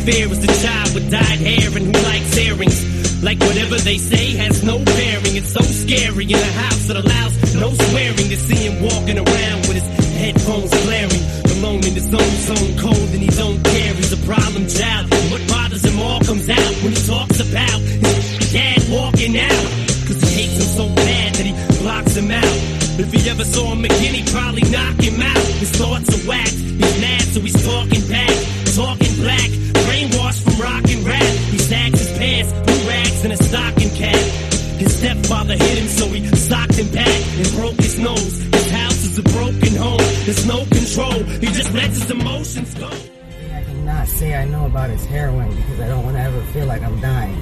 fair as the child with dyed hair and who likes earrings. Like whatever they say has no bearing. It's so scary in a house that allows no swearing to see him walking around with his headphones blaring. Alone in his own zone, cold and he don't care. He's a problem child. And what bothers him all comes out when he talks about his dad walking out. Cause he hates him so bad that he blocks him out. If he ever saw him again, he'd probably knock him out. His thoughts are whacked. He's mad, so he's talking back. Talking black, brainwashed from rock and rap. He sags his pants, blue rags, and a stocking cap. His stepfather hit him, so he socked him back and broke his nose. His house is a broken home. There's no control. He just lets his emotions go. I cannot say I know about his heroin because I don't want to ever feel like I'm dying.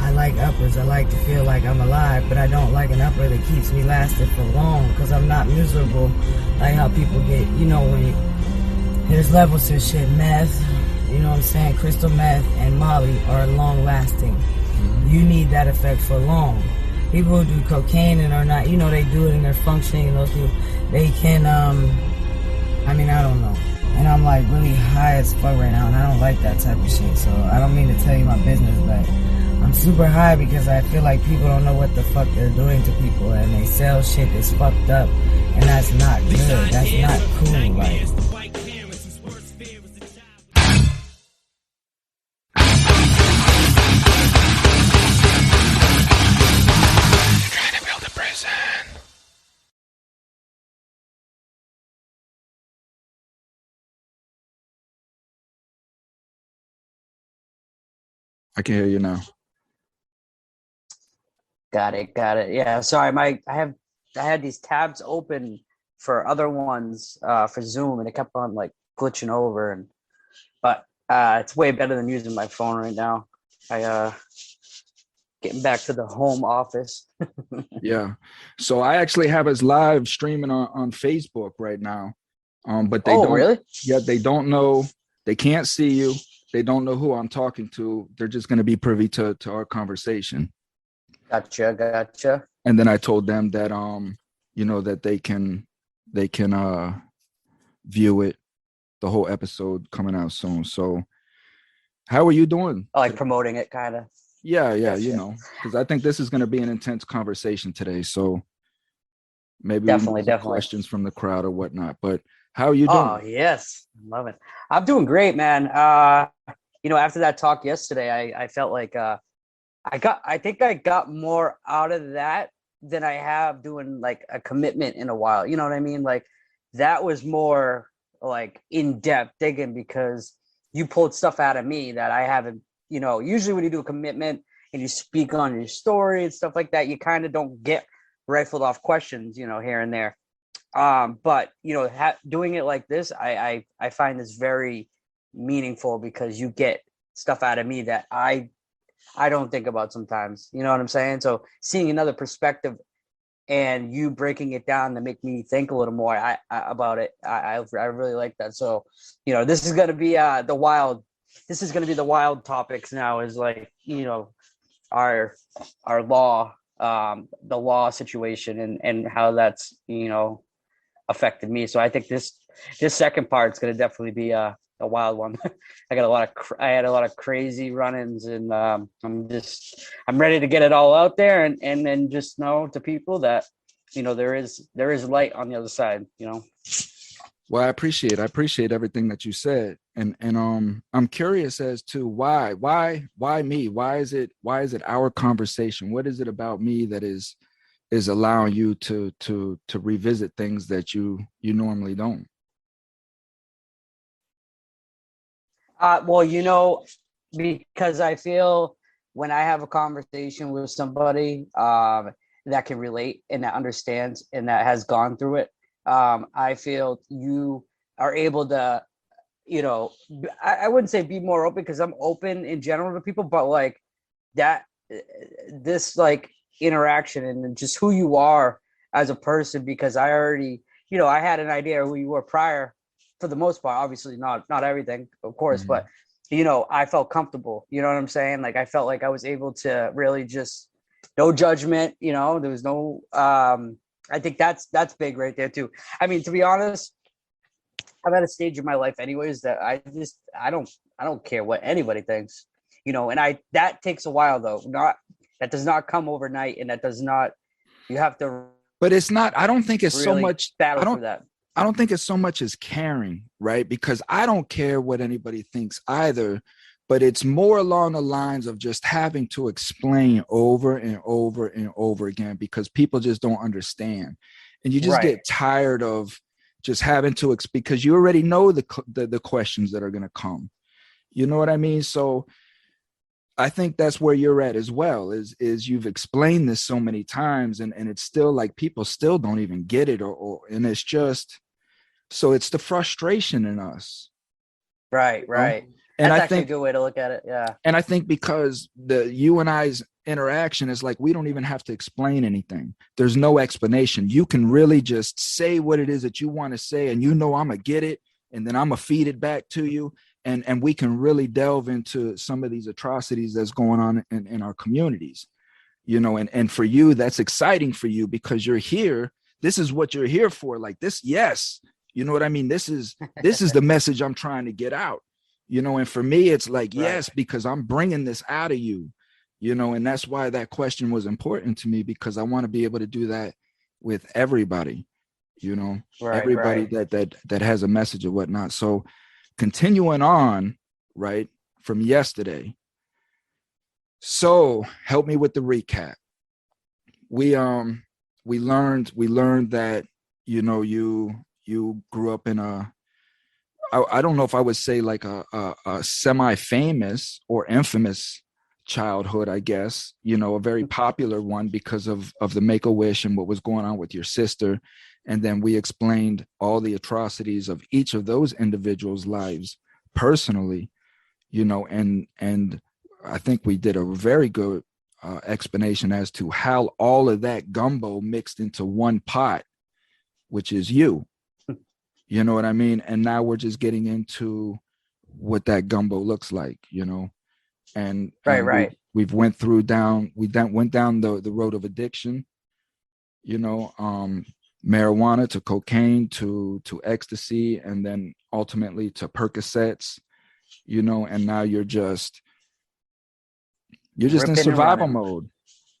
I like uppers. I like to feel like I'm alive, but I don't like an upper that keeps me lasting for long because I'm not miserable like how people get, when you, there's levels to shit. Meth, you know what I'm saying? Crystal meth and Molly are long lasting. You need that effect for long. People who do cocaine and are not, they do it and they're functioning, and those people, they can, I don't know. And I'm like really high as fuck right now, and I don't like that type of shit. So I don't mean to tell you my business, but I'm super high because I feel like people don't know what the fuck they're doing to people, and they sell shit that's fucked up, and that's not good. That's not cool. Like, trying to build a prison. I can hear you now. Got it. Yeah, sorry, I had these tabs open for other ones for Zoom, and it kept on like glitching over, but it's way better than using my phone right now. Getting back to the home office. Yeah. So I actually have us live streaming on Facebook right now. But they don't really? Yeah, they don't know, they can't see you. They don't know who I'm talking to. They're just going to be privy to our conversation. Gotcha. And then I told them that that they can view it, the whole episode coming out soon. So how are you doing? Like promoting it, kind of. Yeah, because I think this is going to be an intense conversation today. So maybe definitely questions from the crowd or whatnot. But how are you doing? Oh yes, love it. I'm doing great, man. After that talk yesterday, I felt like I think I got more out of that than I have doing like a commitment in a while. You know what I mean? Like that was more like in-depth digging because you pulled stuff out of me that I haven't, usually when you do a commitment and you speak on your story and stuff like that, you kind of don't get rifled off questions, here and there. But doing it like this, I find this very meaningful because you get stuff out of me that I don't think about sometimes. You know what I'm saying? So seeing another perspective and you breaking it down to make me think a little more about it, I really like that. So, this is going to be the wild topics now is like, our law, the law situation and how that's, affected me. So I think this second part is going to definitely be a wild one. I had a lot of crazy run-ins, and I'm ready to get it all out there and then just know to people that there is light on the other side. Well, I appreciate everything that you said, and I'm curious as to why me? Why is it our conversation? What is it about me that is allowing you to revisit things that you normally don't? Well, because I feel when I have a conversation with somebody that can relate and that understands and that has gone through it, I feel you are able to, I wouldn't say be more open because I'm open in general to people, but like that, this like interaction and just who you are as a person, because I already, I had an idea of who you were prior. For the most part, obviously not everything, of course, but I felt comfortable. You know what I'm saying? Like I felt like I was able to really just no judgment. There was no. I think that's big right there too. I mean, to be honest, I'm at a stage in my life anyways that I don't care what anybody thinks, you know, and that takes a while though. That does not come overnight, and that does not, you have to But it's not, I don't think it's so really much, battle for that. I don't think it's so much as caring, right? Because I don't care what anybody thinks either, but it's more along the lines of just having to explain over and over and over again because people just don't understand. And you just get tired of just having to, because you already know the questions that are going to come. You know what I mean? So I think that's where you're at as well, is you've explained this so many times and it's still like people still don't even get it and it's just, so it's the frustration in us. Right. You know? And that's actually a good way to look at it. Yeah. And I think because you and I's interaction is like, we don't even have to explain anything. There's no explanation. You can really just say what it is that you want to say, and I'm gonna get it, and then I'm gonna feed it back to you. And we can really delve into some of these atrocities that's going on in our communities, you know, and for you, that's exciting for you because you're here. This is what you're here for. Like this. Yes. You know what I mean? This is the message I'm trying to get out, you know, and for me, it's like, yes, because I'm bringing this out of you, you know, and that's why that question was important to me, because I want to be able to do that with everybody, you know, everybody that has a message or whatnot. So, continuing on, right, from yesterday. So help me with the recap. We learned that, you know, you grew up in I don't know if I would say like a semi-famous or infamous childhood, I guess, you know, a very popular one because of the Make-A-Wish and what was going on with your sister. And then we explained all the atrocities of each of those individuals' lives personally, you know, and I think we did a very good explanation as to how all of that gumbo mixed into one pot, which is you. You know what I mean? And now we're just getting into what that gumbo looks like, you know, and we've went down the road of addiction, you know, marijuana to cocaine to ecstasy, and then ultimately to Percocets, you know, and now you're just in survival mode.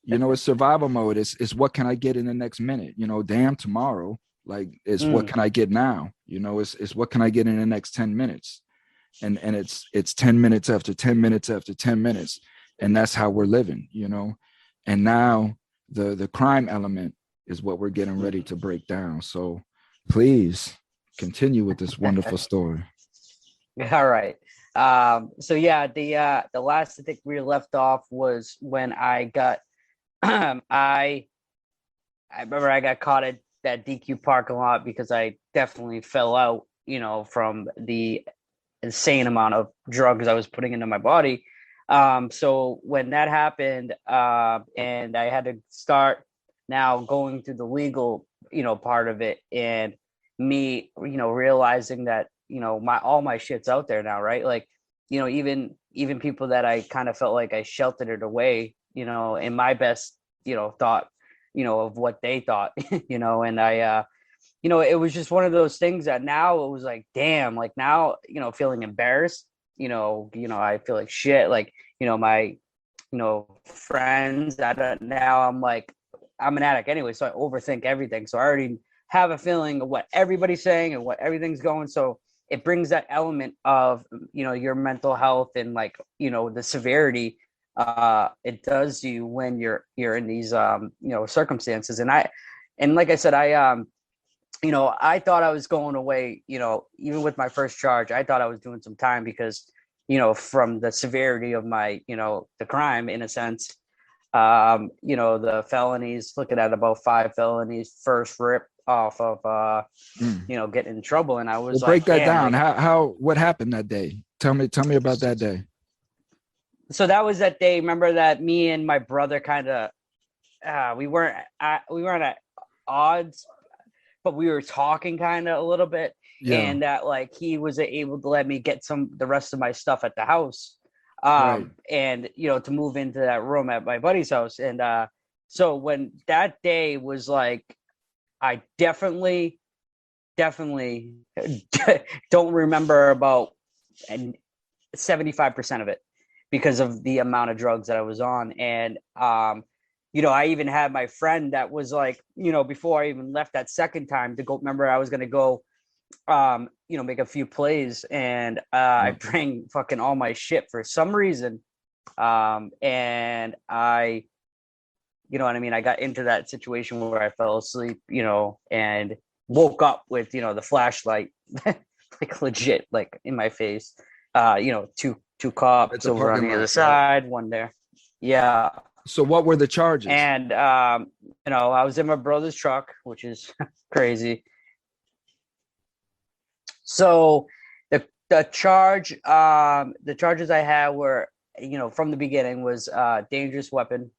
You know, it's survival mode. It's what can I get in the next minute? You know, damn tomorrow. Like it's what can I get now? You know, it's what can I get in the next 10 minutes? And it's 10 minutes after 10 minutes after 10 minutes. And that's how we're living, you know. And now the crime element is what we're getting ready to break down. So please continue with this wonderful story. All right. So yeah, the last I think we left off was when I got I remember I got caught at that DQ parking lot because I definitely fell out, you know, from the insane amount of drugs I was putting into my body. So when that happened, and I had to start now going through the legal, you know, part of it, and me, you know, realizing that, you know, all my shit's out there now, right? Like, you know, even people that I kind of felt like I sheltered it away, you know, in my best, you know, thought, you know, of what they thought, you know, and I, you know, it was just one of those things that now it was like, damn, like now, you know, feeling embarrassed, you know, I feel like shit, like, you know, my, you know, friends that now I'm like, I'm an addict anyway, so I overthink everything. So I already have a feeling of what everybody's saying and what everything's going. So it brings that element of, you know, your mental health and like, you know, the severity it does you when you're in these you know, circumstances. And like I said, you know, I thought I was going away, you know, even with my first charge, I thought I was doing some time because, you know, from the severity of my, you know, the crime in a sense, you know, the felonies, looking at about 5 felonies, first rip off of, you know, getting in trouble. And I was break that down. Like, what happened that day? Tell me about that day. So that was that day. Remember that me and my brother kind of, we weren't at odds, but we were talking kind of a little bit. Yeah. And that like he was able to let me get the rest of my stuff at the house, and you know, to move into that room at my buddy's house. And so when that day was like, I definitely definitely don't remember about 75% of it because of the amount of drugs that I was on. And, you know, I even had my friend that was like, you know, before I even left that second time to go, remember I was going to go, you know, make a few plays, and I bring fucking all my shit for some reason. And I, you know what I mean? I got into that situation where I fell asleep, you know, and woke up with, you know, the flashlight, like legit, like in my face, you know, two cops over on the other side, one there. Yeah. So what were the charges? And, you know, I was in my brother's truck, which is crazy. So the charges I had were, you know, from the beginning was dangerous weapon.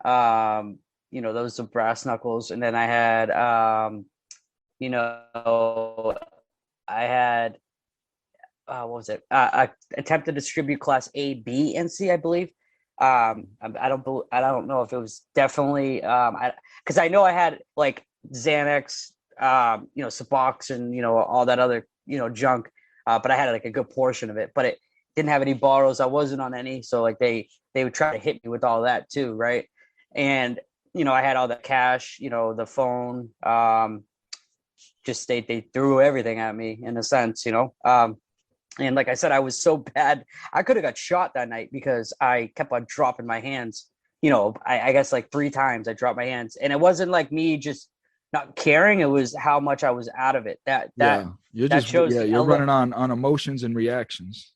You know, those are brass knuckles. And then I had, you know, I had, what was it? Attempt to distribute class A, B, and C, I believe. I don't know if it was definitely, because I know I had like Xanax, you know, Suboxone, you know, all that other, you know, junk. But I had like a good portion of it, but it didn't have any borrows. I wasn't on any. So like they would try to hit me with all that too. Right. And, you know, I had all the cash, you know, the phone, just they threw everything at me in a sense, you know. And like I said, I was so bad, I could have got shot that night because I kept on dropping my hands. You know, I guess like 3 times I dropped my hands, and it wasn't like me just not caring. It was how much I was out of it. You're running on emotions and reactions.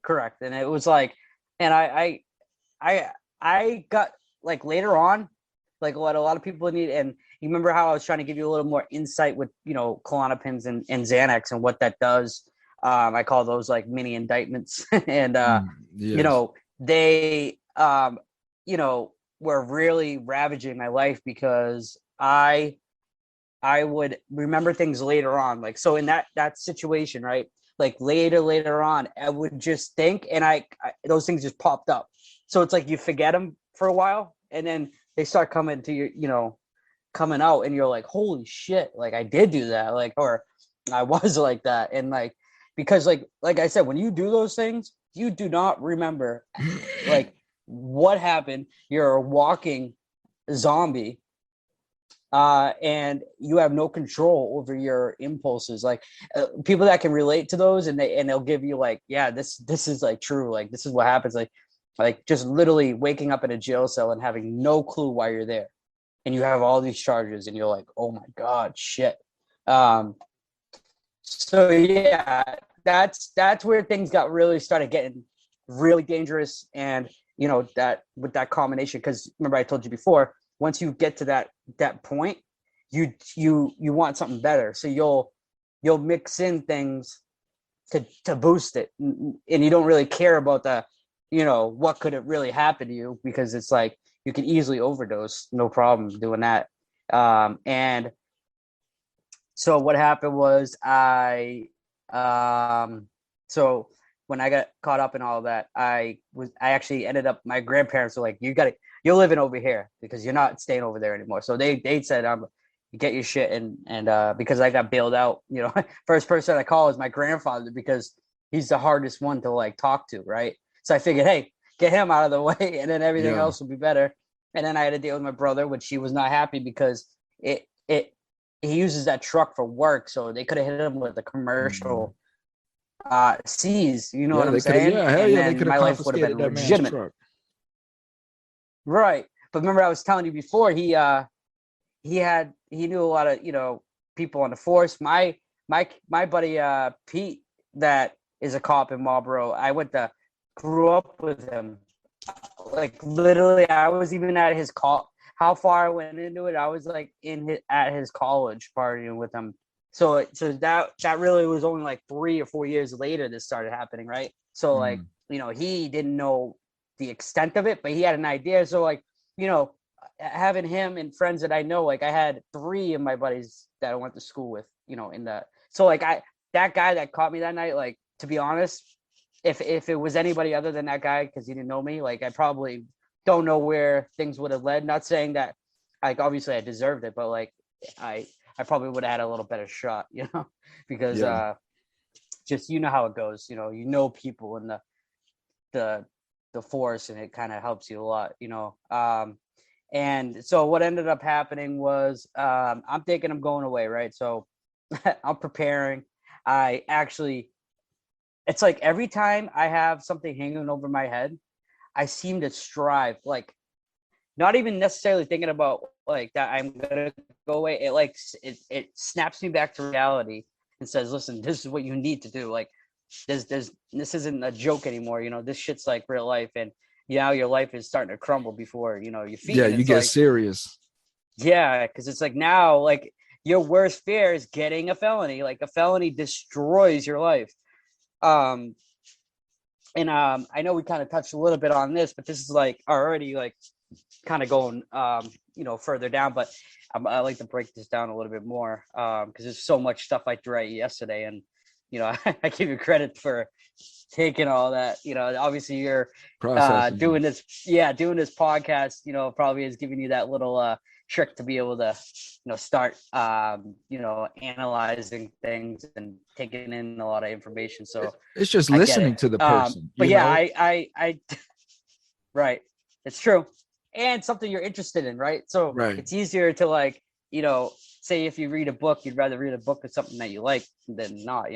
Correct. And it was like, and I got like later on, like what a lot of people need. And you remember how I was trying to give you a little more insight with, you know, Klonopins and Xanax and what that does. I call those like mini indictments. And, yes. You know, they, you know, were really ravaging my life because I would remember things later on. Like, so in that situation, right? Like later on, I would just think, and I those things just popped up. So it's like you forget them for a while, and then they start coming to your, you know, coming out, and you're like, holy shit, like I did do that, like, or I was like that. And like, because like I said, when you do those things, you do not remember like what happened. You're a walking zombie. And you have no control over your impulses. Like people that can relate to those, and they'll give you like, yeah, this is like true. Like this is what happens. Like just literally waking up in a jail cell and having no clue why you're there, and you have all these charges, and you're like, oh my god, shit. So yeah, that's where things got really started getting really dangerous, and you know that with that combination, because remember I told you before. Once you get to that point, you want something better. So you'll mix in things to boost it, and you don't really care about the, you know, what could it really happen to you, because it's like you can easily overdose, no problem doing that. And so what happened was so when I got caught up in all that, I actually ended up, my grandparents were like, you're living over here because you're not staying over there anymore. So they said, get your shit. And because I got bailed out, you know, first person I call is my grandfather, because he's the hardest one to like talk to. Right. So I figured, hey, get him out of the way, and then everything else will be better. And then I had to deal with my brother, which he was not happy because he uses that truck for work. So they could have hit him with a commercial C's, you know what I'm saying? They could have my life would have been legitimate. Right. But remember I was telling you before, he knew a lot of, you know, people on the force. My buddy Pete, that is a cop in Marlboro, grew up with him. Like literally I was even at his call. How far I went into it, I was like at his college partying with him. So that really was only like 3 or 4 years later this started happening, right? So like, you know, he didn't know the extent of it, but he had an idea. So like, you know, having him and friends that I know, like I had 3 of my buddies that I went to school with, you know, so like that guy that caught me that night, like, to be honest, if it was anybody other than that guy, because he didn't know me, like I probably don't know where things would have led. Not saying that, like, obviously I deserved it, but like I I probably would have had a little better shot, because just how it goes. People in the force, and it kind of helps you a lot. And so what ended up happening was I'm thinking I'm going away, right? So I'm preparing. It's like every time I have something hanging over my head, I seem to strive, like not even necessarily thinking about like that I'm gonna go away. It snaps me back to reality and says, listen, this is what you need to do. Like this isn't a joke anymore. This shit's like real life, and your life is starting to crumble before your feet. Yeah, you get serious. Yeah, because it's like now, like your worst fear is getting a felony. Like a felony destroys your life. I know we kind of touched a little bit on this, but this is like already like kind of going further down. But I like to break this down a little bit more because there's so much stuff I threw at you yesterday, and I give you credit for taking all that. Obviously you're doing this podcast, probably is giving you that little trick to be able to start analyzing things and taking in a lot of information. So it's just listening to the person. But yeah, I right, it's true, and something you're interested in, right? So it's easier to like say if you read a book, you'd rather read a book of something that you like than not,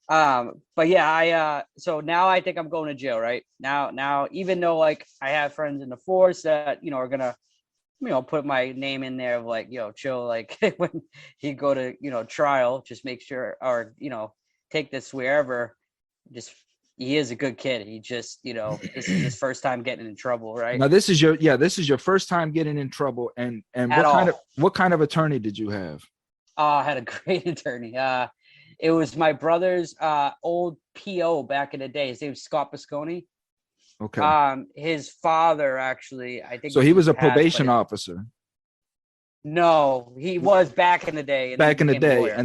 but yeah, so now I think I'm going to jail right now, even though like I have friends in the force that are gonna put my name in there of like chill, like when he go to trial, just make sure, or take this wherever, just he is a good kid. He just this is his first time getting in trouble, right? Now this is your first time getting in trouble, and what kind of attorney did you have? I had a great attorney. It was my brother's old PO back in the day. His name was Scott Bisconi. Okay. His father actually, I think. So he was a probation officer. No, he was back in the day. And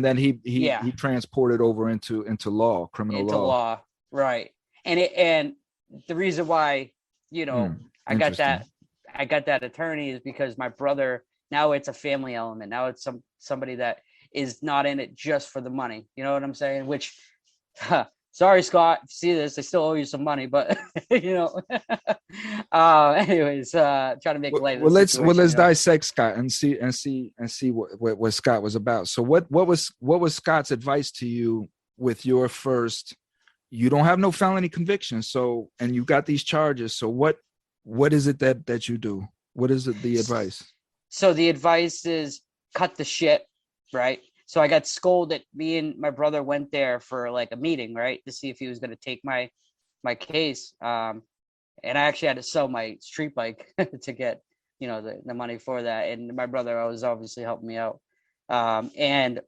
then he transported over into law, criminal law. Right. And the reason why I got that attorney is because my brother, now it's a family element. Now it's somebody that is not in it just for the money. You know what I'm saying? Which, sorry, Scott, if you see this, I still owe you some money, but anyways, trying to make light of the situation. Let's dissect Scott and see what Scott was about. So what was Scott's advice to you with your first? You don't have no felony conviction, so, and you got these charges. So what is it that you do? What is the advice? So the advice is cut the shit, right? So I got scolded. Me and my brother went there for like a meeting, right, to see if he was going to take my case. And I actually had to sell my street bike to get the money for that. And my brother was obviously helping me out. And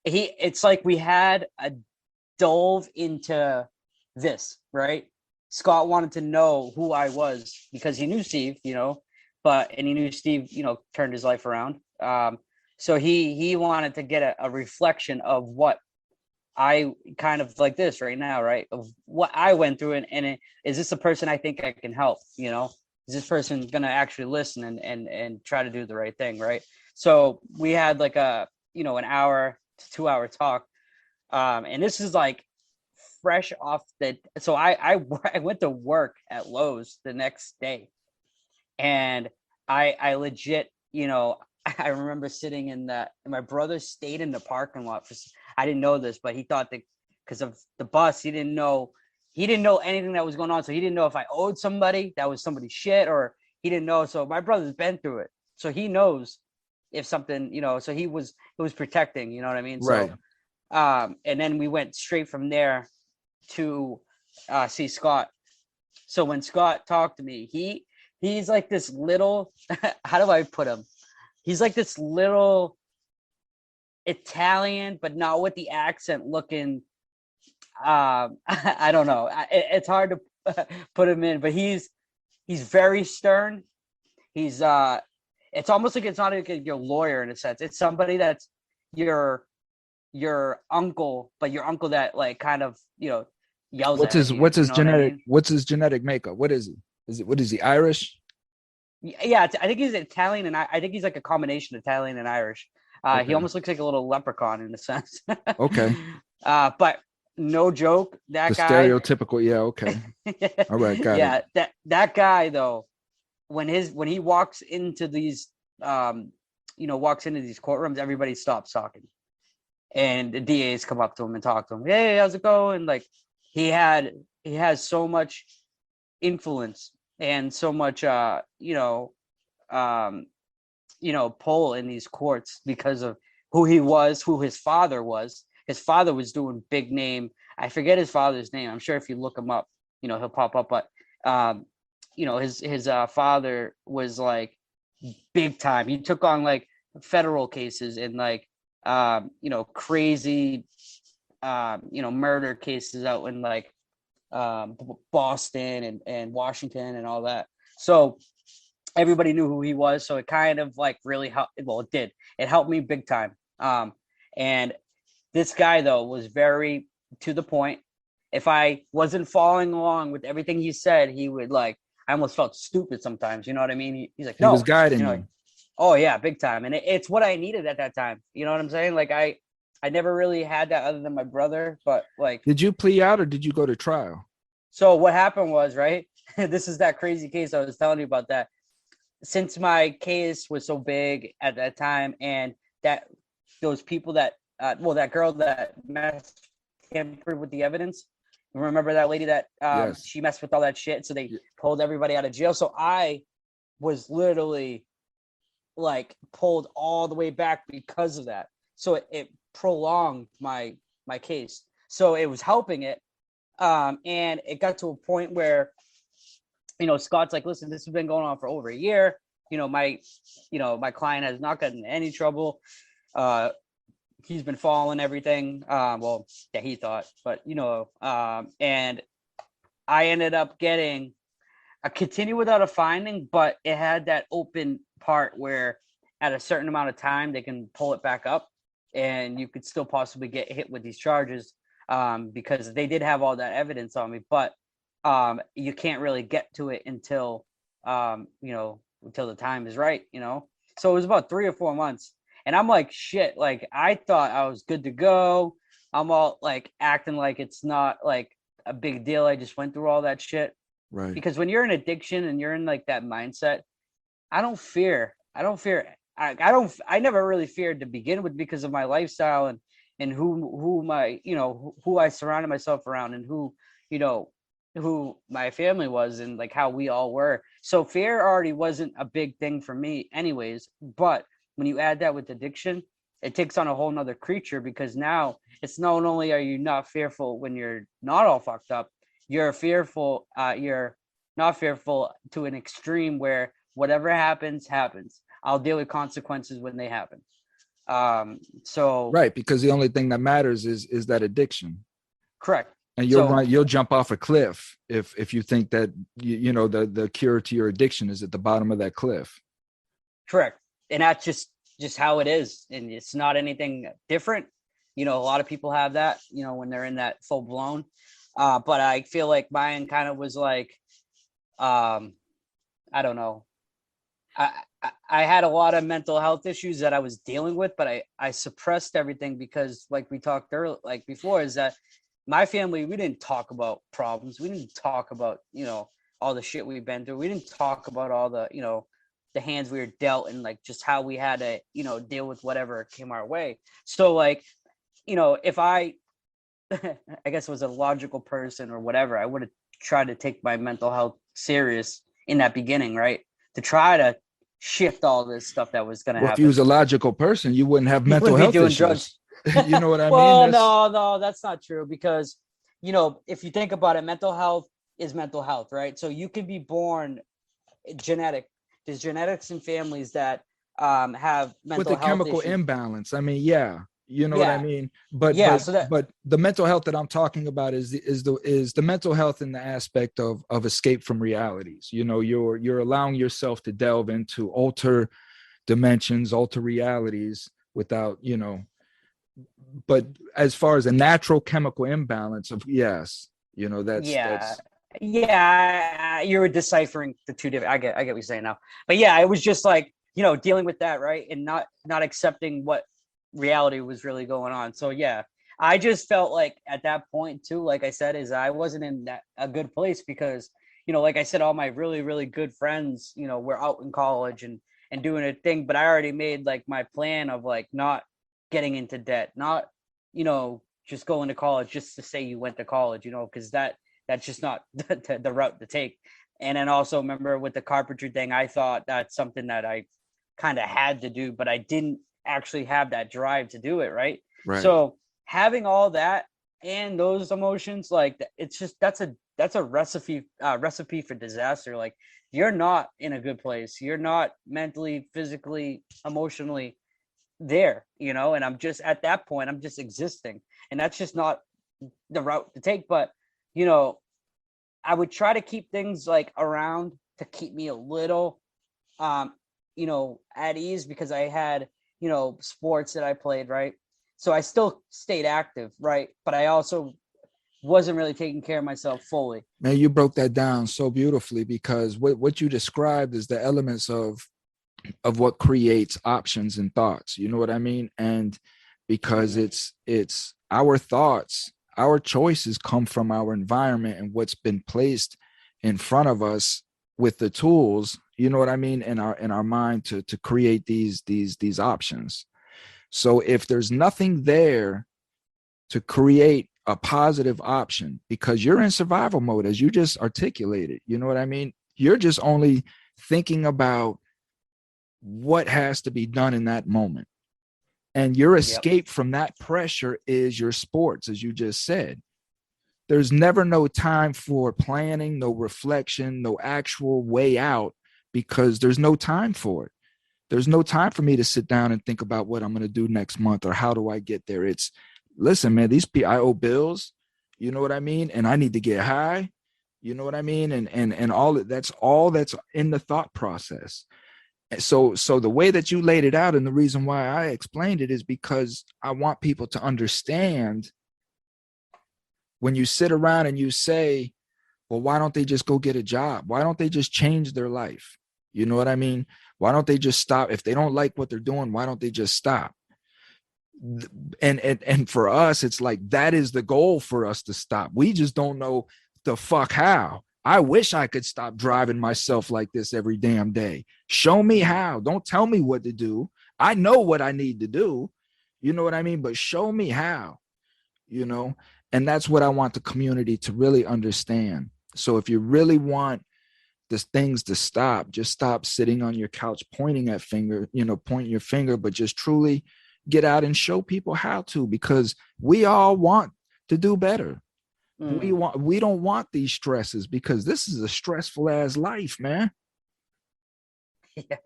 it's like we had a dove into this, right? Scott wanted to know who I was because he knew Steve, and he knew Steve, turned his life around. So he wanted to get a reflection of what I kind of like this right now, right? Of what I went through, and is this a person I think I can help? Is this person going to actually listen and try to do the right thing, right? So we had like an hour to 2 hour talk, and this is like fresh off so I went to work at Lowe's the next day, and I legit I remember sitting and my brother stayed in the parking lot I didn't know this, but he thought that because of the bus, he didn't know anything that was going on, so he didn't know if I owed somebody that was somebody's shit, or he didn't know. So my brother's been through it, so he knows if something, so he was protecting, you know what I mean? Right. So, and then we went straight from there to see Scott. So when Scott talked to me, he's like this little, how do I put him? He's like this little Italian, but not with the accent looking, I don't know. It's hard to put him in, but he's very stern. He's, it's almost like it's not like your lawyer in a sense. It's somebody that's your uncle, but your uncle that like kind of, yells what's at his you, what's his genetic I mean? what's his genetic makeup? What is he? What is he, Irish? Yeah, I think he's Italian, and I think he's like a combination of Italian and Irish. Okay. He almost looks like a little leprechaun in a sense. Okay. But no joke, that The guy. stereotypical. Yeah. Okay. All right. Got it. Yeah, that guy though, when he walks into these, walks into these courtrooms, everybody stops talking, and the DAs come up to him and talk to him. Hey, how's it going? Like he has so much influence and so much pull in these courts because of who he was, who his father was. His father was doing big name. I forget his father's name. I'm sure if you look him up, he'll pop up. But his father was like big time. He took on like federal cases and like crazy murder cases out in like Boston and Washington and all that. So everybody knew who he was. So it kind of like really helped. Well, it did. It helped me big time. And this guy though was very to the point. If I wasn't following along with everything he said, he would like, I almost felt stupid sometimes. You know what I mean? He's like, no, he was guiding you. Oh yeah, big time. And it's what I needed at that time. You know what I'm saying? Like I never really had that other than my brother, but like. Did you plea out or did you go to trial? So what happened was, right, this is that crazy case I was telling you about that. Since my case was so big at that time and that those people that, that girl that tampered with the evidence, remember that lady that yes. She messed with all that shit. So they pulled everybody out of jail. So I was literally like pulled all the way back because of that. So it prolonged my case. So it was helping it. And it got to a point where, Scott's like, listen, this has been going on for over a year. My client has not gotten in any trouble. He's been following everything. He thought, but, and I ended up getting a continue without a finding, but it had that open part where at a certain amount of time, they can pull it back up and you could still possibly get hit with these charges. Because they did have all that evidence on me, but you can't really get to it until until the time is right, So it was about 3 or 4 months, and I'm like, shit, like I thought I was good to go. I'm all like acting like it's not like a big deal. I just went through all that shit, right? Because when you're in addiction and you're in like that mindset, I don't fear. I never really feared to begin with because of my lifestyle and who my, who I surrounded myself around and who my family was and like how we all were. So fear already wasn't a big thing for me anyways. But when you add that with addiction, it takes on a whole nother creature because now it's not only are you not fearful when you're not all fucked up, you're not fearful to an extreme where whatever happens. I'll deal with consequences when they happen. Right, because the only thing that matters is that addiction. Correct. And you'll jump off a cliff if you think that the cure to your addiction is at the bottom of that cliff. Correct. And that's just how it is, and it's not anything different. A lot of people have that, when they're in that full blown. But I feel like mine kind of was like, I don't know. I had a lot of mental health issues that I was dealing with, but I suppressed everything because like we talked earlier, like before, is that my family, we didn't talk about problems. We didn't talk about, all the shit we've been through. We didn't talk about all the, the hands we were dealt and like just how we had to, deal with whatever came our way. So like, if I guess was a logical person or whatever, I would have tried to take my mental health serious in that beginning, right? To try to shift all this stuff that was going to happen. If you was a logical person, you wouldn't have mental health issues. Drugs. You know what I mean? No, that's not true because, if you think about it, mental health is mental health, right? So you can be born genetic. There's genetics in families that have mental health with a chemical issues. Imbalance. I mean, yeah. You know what I mean? But the mental health that I'm talking about is the mental health in the aspect of escape from realities. You're allowing yourself to delve into alter dimensions, alter realities without, but as far as a natural chemical imbalance of that's Yeah, you were deciphering the two different. I get what you're saying now. But yeah, it was just like, dealing with that, right, and not accepting what reality was really going on. So yeah, I just felt like at that point too, like I said, is I wasn't in that a good place because like I said, all my really really good friends, were out in college and doing a thing, but I already made like my plan of like not getting into debt, not just going to college just to say you went to college, because that's just not the route to take. And then also remember with the carpentry thing, I thought that's something that I kind of had to do, but I didn't actually have that drive to do it. Right. Right. So having all that and those emotions, like it's just, that's a recipe for disaster. Like you're not in a good place. You're not mentally, physically, emotionally there, and I'm just at that point, I'm just existing. And that's just not the route to take. But I would try to keep things like around to keep me a little at ease, because I had sports that I played, right? So I still stayed active, right? But I also wasn't really taking care of myself fully. Man, you broke that down so beautifully, because what you described is the elements of what creates options and thoughts. You know what I mean? And because it's our thoughts, our choices come from our environment and what's been placed in front of us with the tools, you know what I mean, in our mind to create these options. So if there's nothing there to create a positive option, because you're in survival mode, as you just articulated, you know what I mean? You're just only thinking about what has to be done in that moment. And your escape from that pressure is your sports, as you just said. There's never no time for planning, no reflection, no actual way out, because there's no time for it. There's no time for me to sit down and think about what I'm going to do next month or how do I get there. It's, listen, man, I owe bills, you know what I mean? And I need to get high, you know what I mean? And that's all that's in the thought process. So the way that you laid it out, and the reason why I explained it, is because I want people to understand, when you sit around and you say, well, why don't they just go get a job? Why don't they just change their life? You know what I mean? Why don't they just stop? If they don't like what they're doing, why don't they just stop? And for us, it's like, that is the goal for us, to stop. We just don't know the fuck how. I wish I could stop driving myself like this every damn day. Show me how. Don't tell me what to do. I know what I need to do. You know what I mean? But show me how, and that's what I want the community to really understand. So if you really want the things to stop, just stop sitting on your couch pointing your finger, but just truly get out and show people how to, because we all want to do better. We don't want these stresses, because this is a stressful ass life, man. Yeah.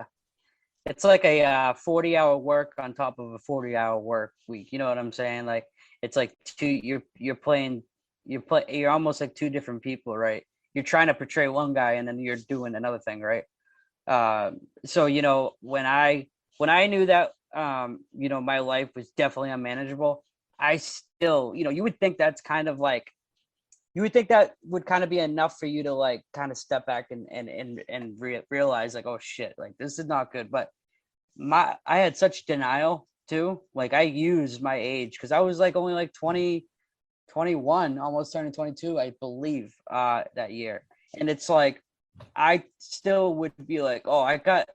It's like a 40-hour work on top of a 40-hour work week. You know what I'm saying? Like, it's like you're almost like two different people, right? You're trying to portray one guy and then you're doing another thing, right? So when I knew that my life was definitely unmanageable, I still, you would think that's kind of like, you would think that would kind of be enough for you to like kind of step back and realize like, oh shit, like this is not good. But I had such denial too. Like I used my age, because I was like only like 20, 21, almost turning 22, I believe, that year. And it's like, I still would be like, oh, I got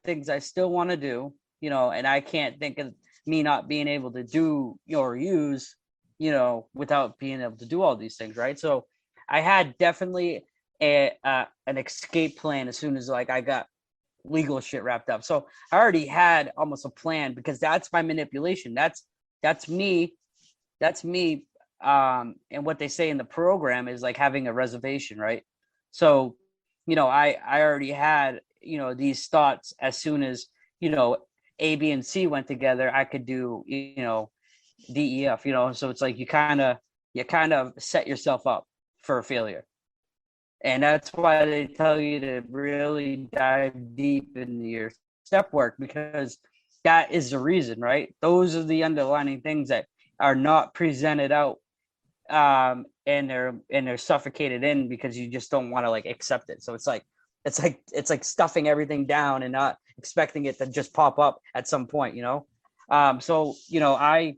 things I still want to do, and I can't think of me not being able to do or use, without being able to do all these things, right? So I had definitely an escape plan as soon as like I got legal shit wrapped up. So I already had almost a plan, because that's my manipulation. That's me. And what they say in the program is like having a reservation, right? So, I already had, these thoughts as soon as, A, B, and C went together, I could do, D, E, F, so it's like you kind of set yourself up for a failure. And that's why they tell you to really dive deep into your step work, because that is the reason, right? Those are the underlining things that are not presented out and they're suffocated in because you just don't want to like accept it. So it's like stuffing everything down and not expecting it to just pop up at some point, you know. So you know, I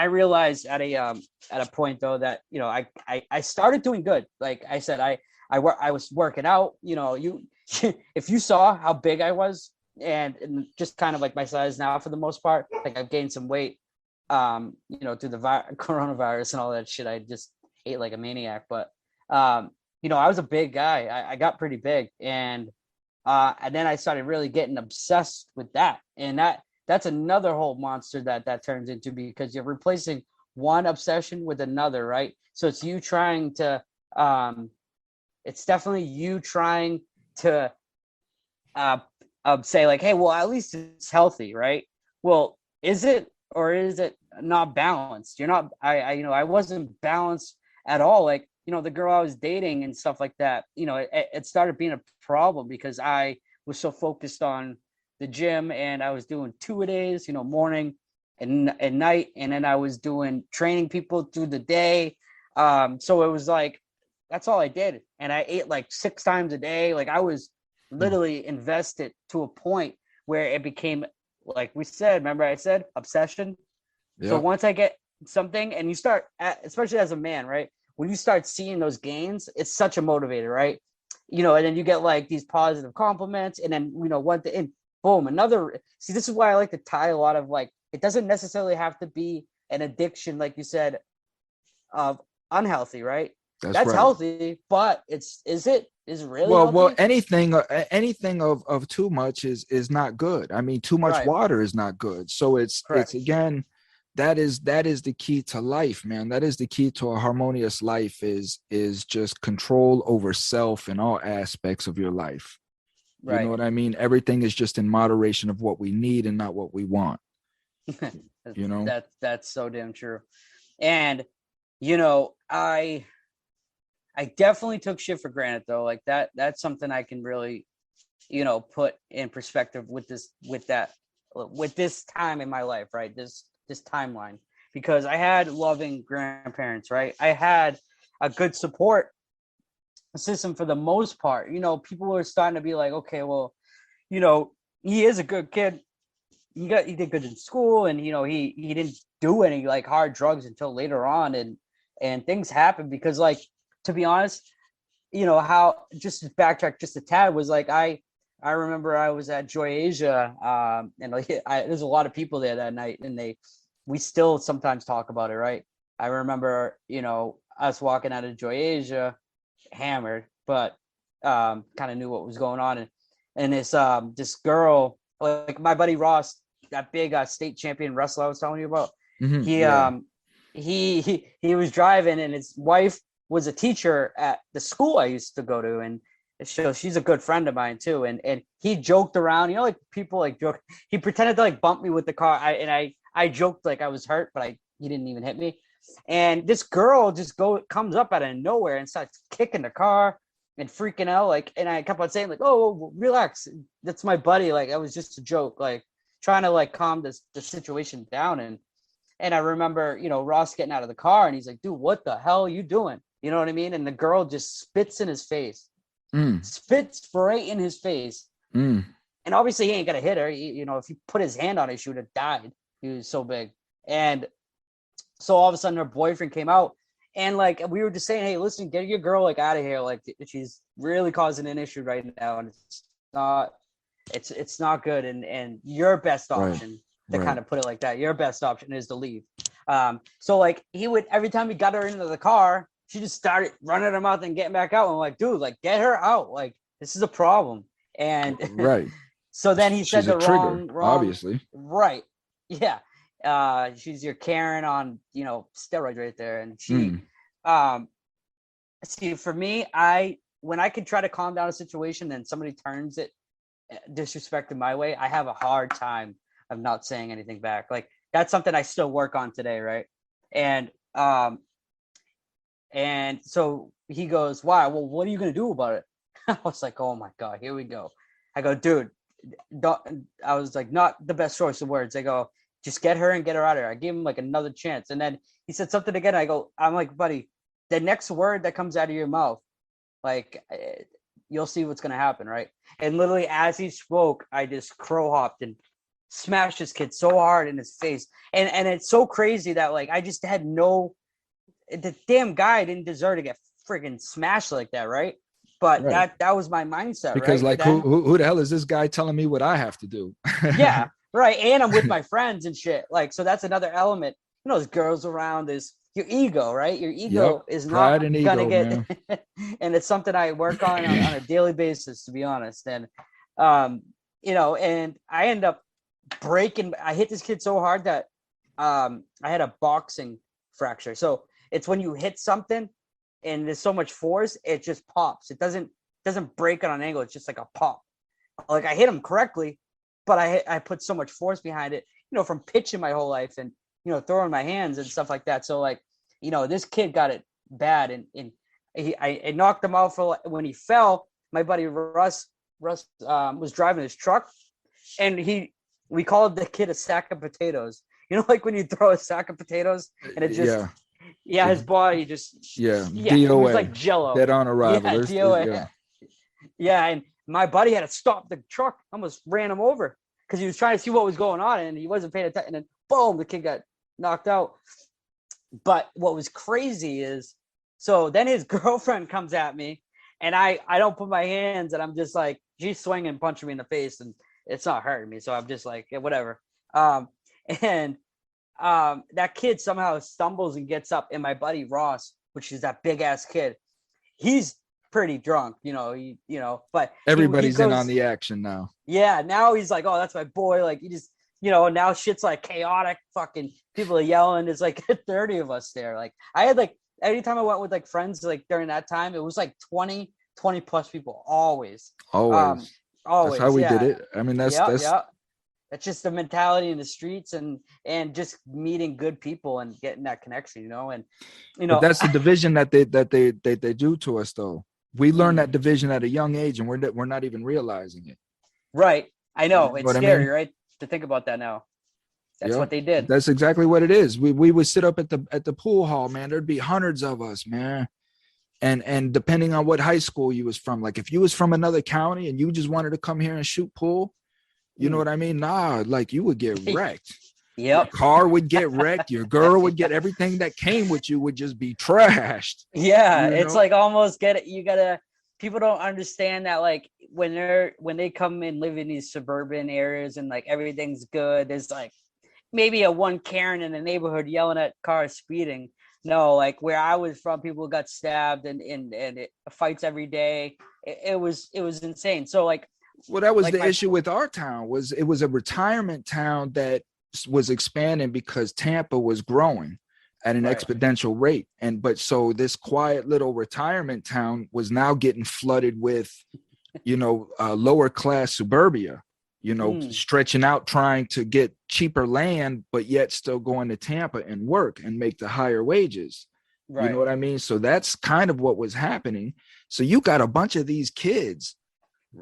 realized at a point though that, you know, I started doing good. Like I said, I was working out, you know, if you saw how big I was and just kind of like my size now for the most part, like I've gained some weight, you know, through the coronavirus and all that shit. I just ate like a maniac, but you know, I was a big guy. I got pretty big, and then I started really getting obsessed with that, and that's another whole monster that turns into, because you're replacing one obsession with another, right? So it's you trying to, it's definitely you trying to say like, hey, well, at least it's healthy, right? Well, is it, or is it not balanced? You're not, you know, I wasn't balanced at all. Like, you know, the girl I was dating and stuff like that, you know, it started being a problem because I was so focused on the gym, and I was doing 2-a-days, you know, morning and night, and then I was doing training people through the day. So it was like, that's all I did, and I ate like 6 times a day. Like I was literally invested to a point where it became, like we said, remember I said obsession. Yep. So once I get something, and you start, especially as a man, right, when you start seeing those gains, it's such a motivator, right? You know, and then you get like these positive compliments, and then, you know, and boom, another. See, this is why I like to tie a lot of, like, it doesn't necessarily have to be an addiction, like you said, of unhealthy, right? That's right. Healthy, but is it really healthy? Well, anything of too much is not good. I mean, too much water is not good. So it's again, that is the key to life, man. That is the key to a harmonious life, is just control over self in all aspects of your life. You know what I mean? Everything is just in moderation of what we need and not what we want. You know, that's so damn true. And, you know, I definitely took shit for granted though. Like that's something I can really, you know, put in perspective with this time in my life, right? This timeline, because I had loving grandparents, right? I had a good support system for the most part. You know, people were starting to be like, okay, well, you know, he is a good kid. He did good in school, and, you know, he didn't do any like hard drugs until later on, and things happened because, like, to be honest, you know, how, just to backtrack just a tad, was like I remember I was at Joy Asia, and like there's a lot of people there that night, and we still sometimes talk about it, right? I remember, you know, us walking out of Joy Asia hammered, but kind of knew what was going on, and this girl, like my buddy Ross, that big state champion wrestler I was telling you about, he was driving, and his wife was a teacher at the school I used to go to, and so she's a good friend of mine too, and he joked around, you know, like people like joke. He pretended to like bump me with the car, I joked like I was hurt, but he didn't even hit me. And this girl just comes up out of nowhere and starts kicking the car and freaking out, like, and I kept on saying like, oh, relax, that's my buddy, like it was just a joke, like trying to like calm the situation down. And I remember, you know, Ross getting out of the car, and he's like, dude, what the hell are you doing? You know what I mean? And the girl just spits in his face, spits right in his face. And obviously he ain't gonna hit her. You know, if he put his hand on it, she would have died. He was so big. And so all of a sudden her boyfriend came out, and like we were just saying, hey, listen, get your girl like out of here. Like she's really causing an issue right now, and it's not good. And your best option, to kind of put it like that, your best option is to leave. So like he would, every time he got her into the car, she just started running her mouth and getting back out. I'm like, dude, like get her out. Like this is a problem. And so then he said the wrong, obviously. Right. Yeah. She's your Karen on, you know, steroids right there. And she, see, for me, when I can try to calm down a situation and somebody turns it disrespected my way, I have a hard time of not saying anything back. Like that's something I still work on today. Right. And so he goes, why? Well, what are you going to do about it? I was like, oh my God, here we go. I go, dude, I was like, not the best choice of words. I go, Just get her and get her out of here. I gave him like another chance. And then he said something again. I'm like, buddy, the next word that comes out of your mouth, like, you'll see what's going to happen. Right. And literally as he spoke, I just crow hopped and smashed this kid so hard in his face. And it's so crazy that like, I just had the damn guy didn't deserve to get friggin' smashed like that. Right. But that was my mindset. Because right? like, who the hell is this guy telling me what I have to do? Yeah. Right. And I'm with my friends and shit. Like, so that's another element. You know, there's girls around, there's your ego, right? Your ego is not going to get, and it's something I work on a daily basis, to be honest. And, you know, and I end up I hit this kid so hard that I had a boxing fracture. So it's when you hit something and there's so much force, it just pops. It doesn't break on an angle. It's just like a pop. Like I hit him correctly, but I put so much force behind it, you know, from pitching my whole life and, you know, throwing my hands and stuff like that. So like, you know, this kid got it bad and I knocked him out for when he fell. My buddy Russ was driving his truck and we called the kid a sack of potatoes. You know, like when you throw a sack of potatoes and it just, his body just, it was like jello. Dead on arrival. Yeah. And my buddy had to stop the truck, almost ran him over because he was trying to see what was going on and he wasn't paying attention. And then boom, the kid got knocked out. But what was crazy is, so then his girlfriend comes at me and I don't put my hands and I'm just like, she's swinging and punching me in the face and it's not hurting me. So I'm just like, yeah, whatever. That kid somehow stumbles and gets up and my buddy Ross, which is that big ass kid, he's pretty drunk, but everybody's in on the action now. Yeah. Now he's like, oh, that's my boy. Like he just, now shit's like chaotic. Fucking people are yelling. There's like 30 of us there. Like I had like, anytime I went with like friends, like during that time, it was like 20 plus people always. Always. That's how we did it. I mean, that's just the mentality in the streets and just meeting good people and getting that connection, and but that's the division that they do to us though. We learn that division at a young age and we're not even realizing it. Right. I know. It's scary, right? To think about that now. That's what they did. That's exactly what it is. We would sit up at the pool hall, man. There'd be hundreds of us, man. And depending on what high school you was from, like if you was from another county and you just wanted to come here and shoot pool, you know what I mean? Nah, like you would get wrecked. Yep. Your car would get wrecked. Your girl would get everything that came with you would just be trashed. Yeah. It's like almost people don't understand that like when they come and live in these suburban areas and like everything's good, there's like maybe a one Karen in the neighborhood yelling at cars speeding. No, like where I was from, people got stabbed and it fights every day. It was insane. So like, well, that was the issue with our town. It was a retirement town that was expanding because Tampa was growing at an exponential rate. But so this quiet little retirement town was now getting flooded with, lower class suburbia, stretching out, trying to get cheaper land, but yet still going to Tampa and work and make the higher wages. Right. You know what I mean? So that's kind of what was happening. So you got a bunch of these kids,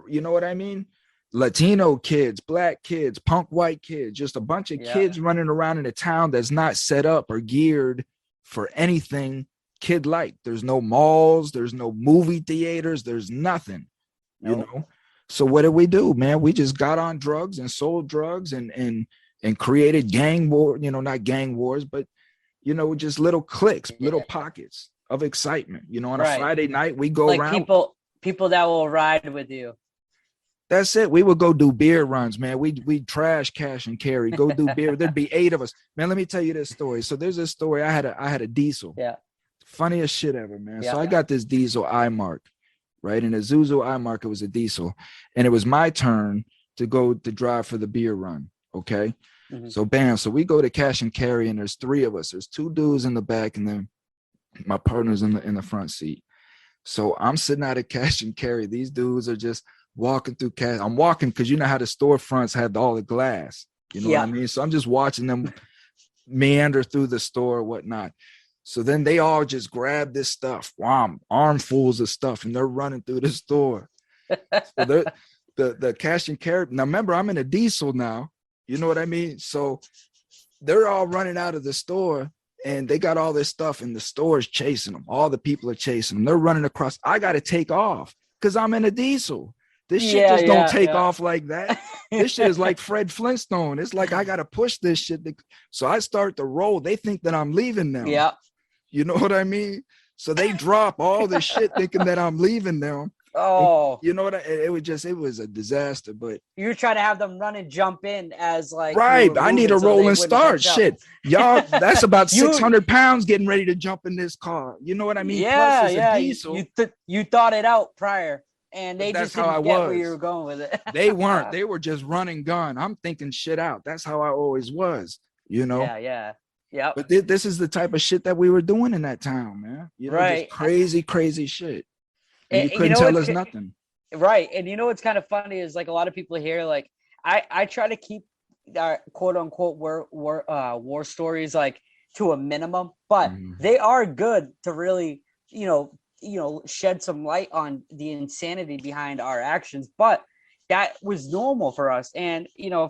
you know what I mean? Latino kids, black kids, punk white kids, just a bunch of kids running around in a town that's not set up or geared for anything kid-like. There's no malls, there's no movie theaters, there's nothing, you know? So what did we do, man? We just got on drugs and sold drugs and created gang war, not gang wars, but, just little cliques, little pockets of excitement. On a Friday night, we go around. People that will ride with you. That's it. We would go do beer runs, man. We'd trash, cash, and carry. Go do beer. There'd be 8 of us, man. Let me tell you this story. So there's this story. I had a diesel. Yeah. Funniest shit ever, man. Yeah. So I got this diesel iMark, right? And a Zuzu iMark, it was a diesel, and it was my turn to go to drive for the beer run. Okay. Mm-hmm. So bam. So we go to cash and carry, and there's 3 of us. There's 2 dudes in the back, and then my partner's in the front seat. So I'm sitting out at cash and carry. These dudes are just walking through cash. I'm walking because you know how the storefronts had all the glass. You know what I mean? So I'm just watching them meander through the store or whatnot. So then they all just grab this stuff, armfuls of stuff, and they're running through the store. So the cash and carry. Now remember, I'm in a diesel now. You know what I mean? So they're all running out of the store and they got all this stuff and the store's chasing them. All the people are chasing them. They're running across. I got to take off because I'm in a diesel. This shit just don't take off like that. This shit is like Fred Flintstone. It's like I got to push this shit. So I start to roll. They think that I'm leaving them. Yeah. You know what I mean? So they drop all this shit thinking that I'm leaving them. Oh, you know what? It was a disaster. But you're trying to have them run and jump in as like right. I need a rolling start. Shit, y'all. That's about 600 pounds getting ready to jump in this car. You know what I mean? Yeah, plus it's a diesel. You thought it out prior, and they that's just didn't how I get was. where you were going with it. They weren't. They were just running gun. I'm thinking shit out. That's how I always was. You know? Yeah. But this is the type of shit that we were doing in that town, man. You know, right. Just crazy shit. And you couldn't tell us nothing. Right. And you know what's kind of funny is like a lot of people here, like I try to keep our quote unquote war stories like to a minimum, but they are good to really, shed some light on the insanity behind our actions. But that was normal for us. And,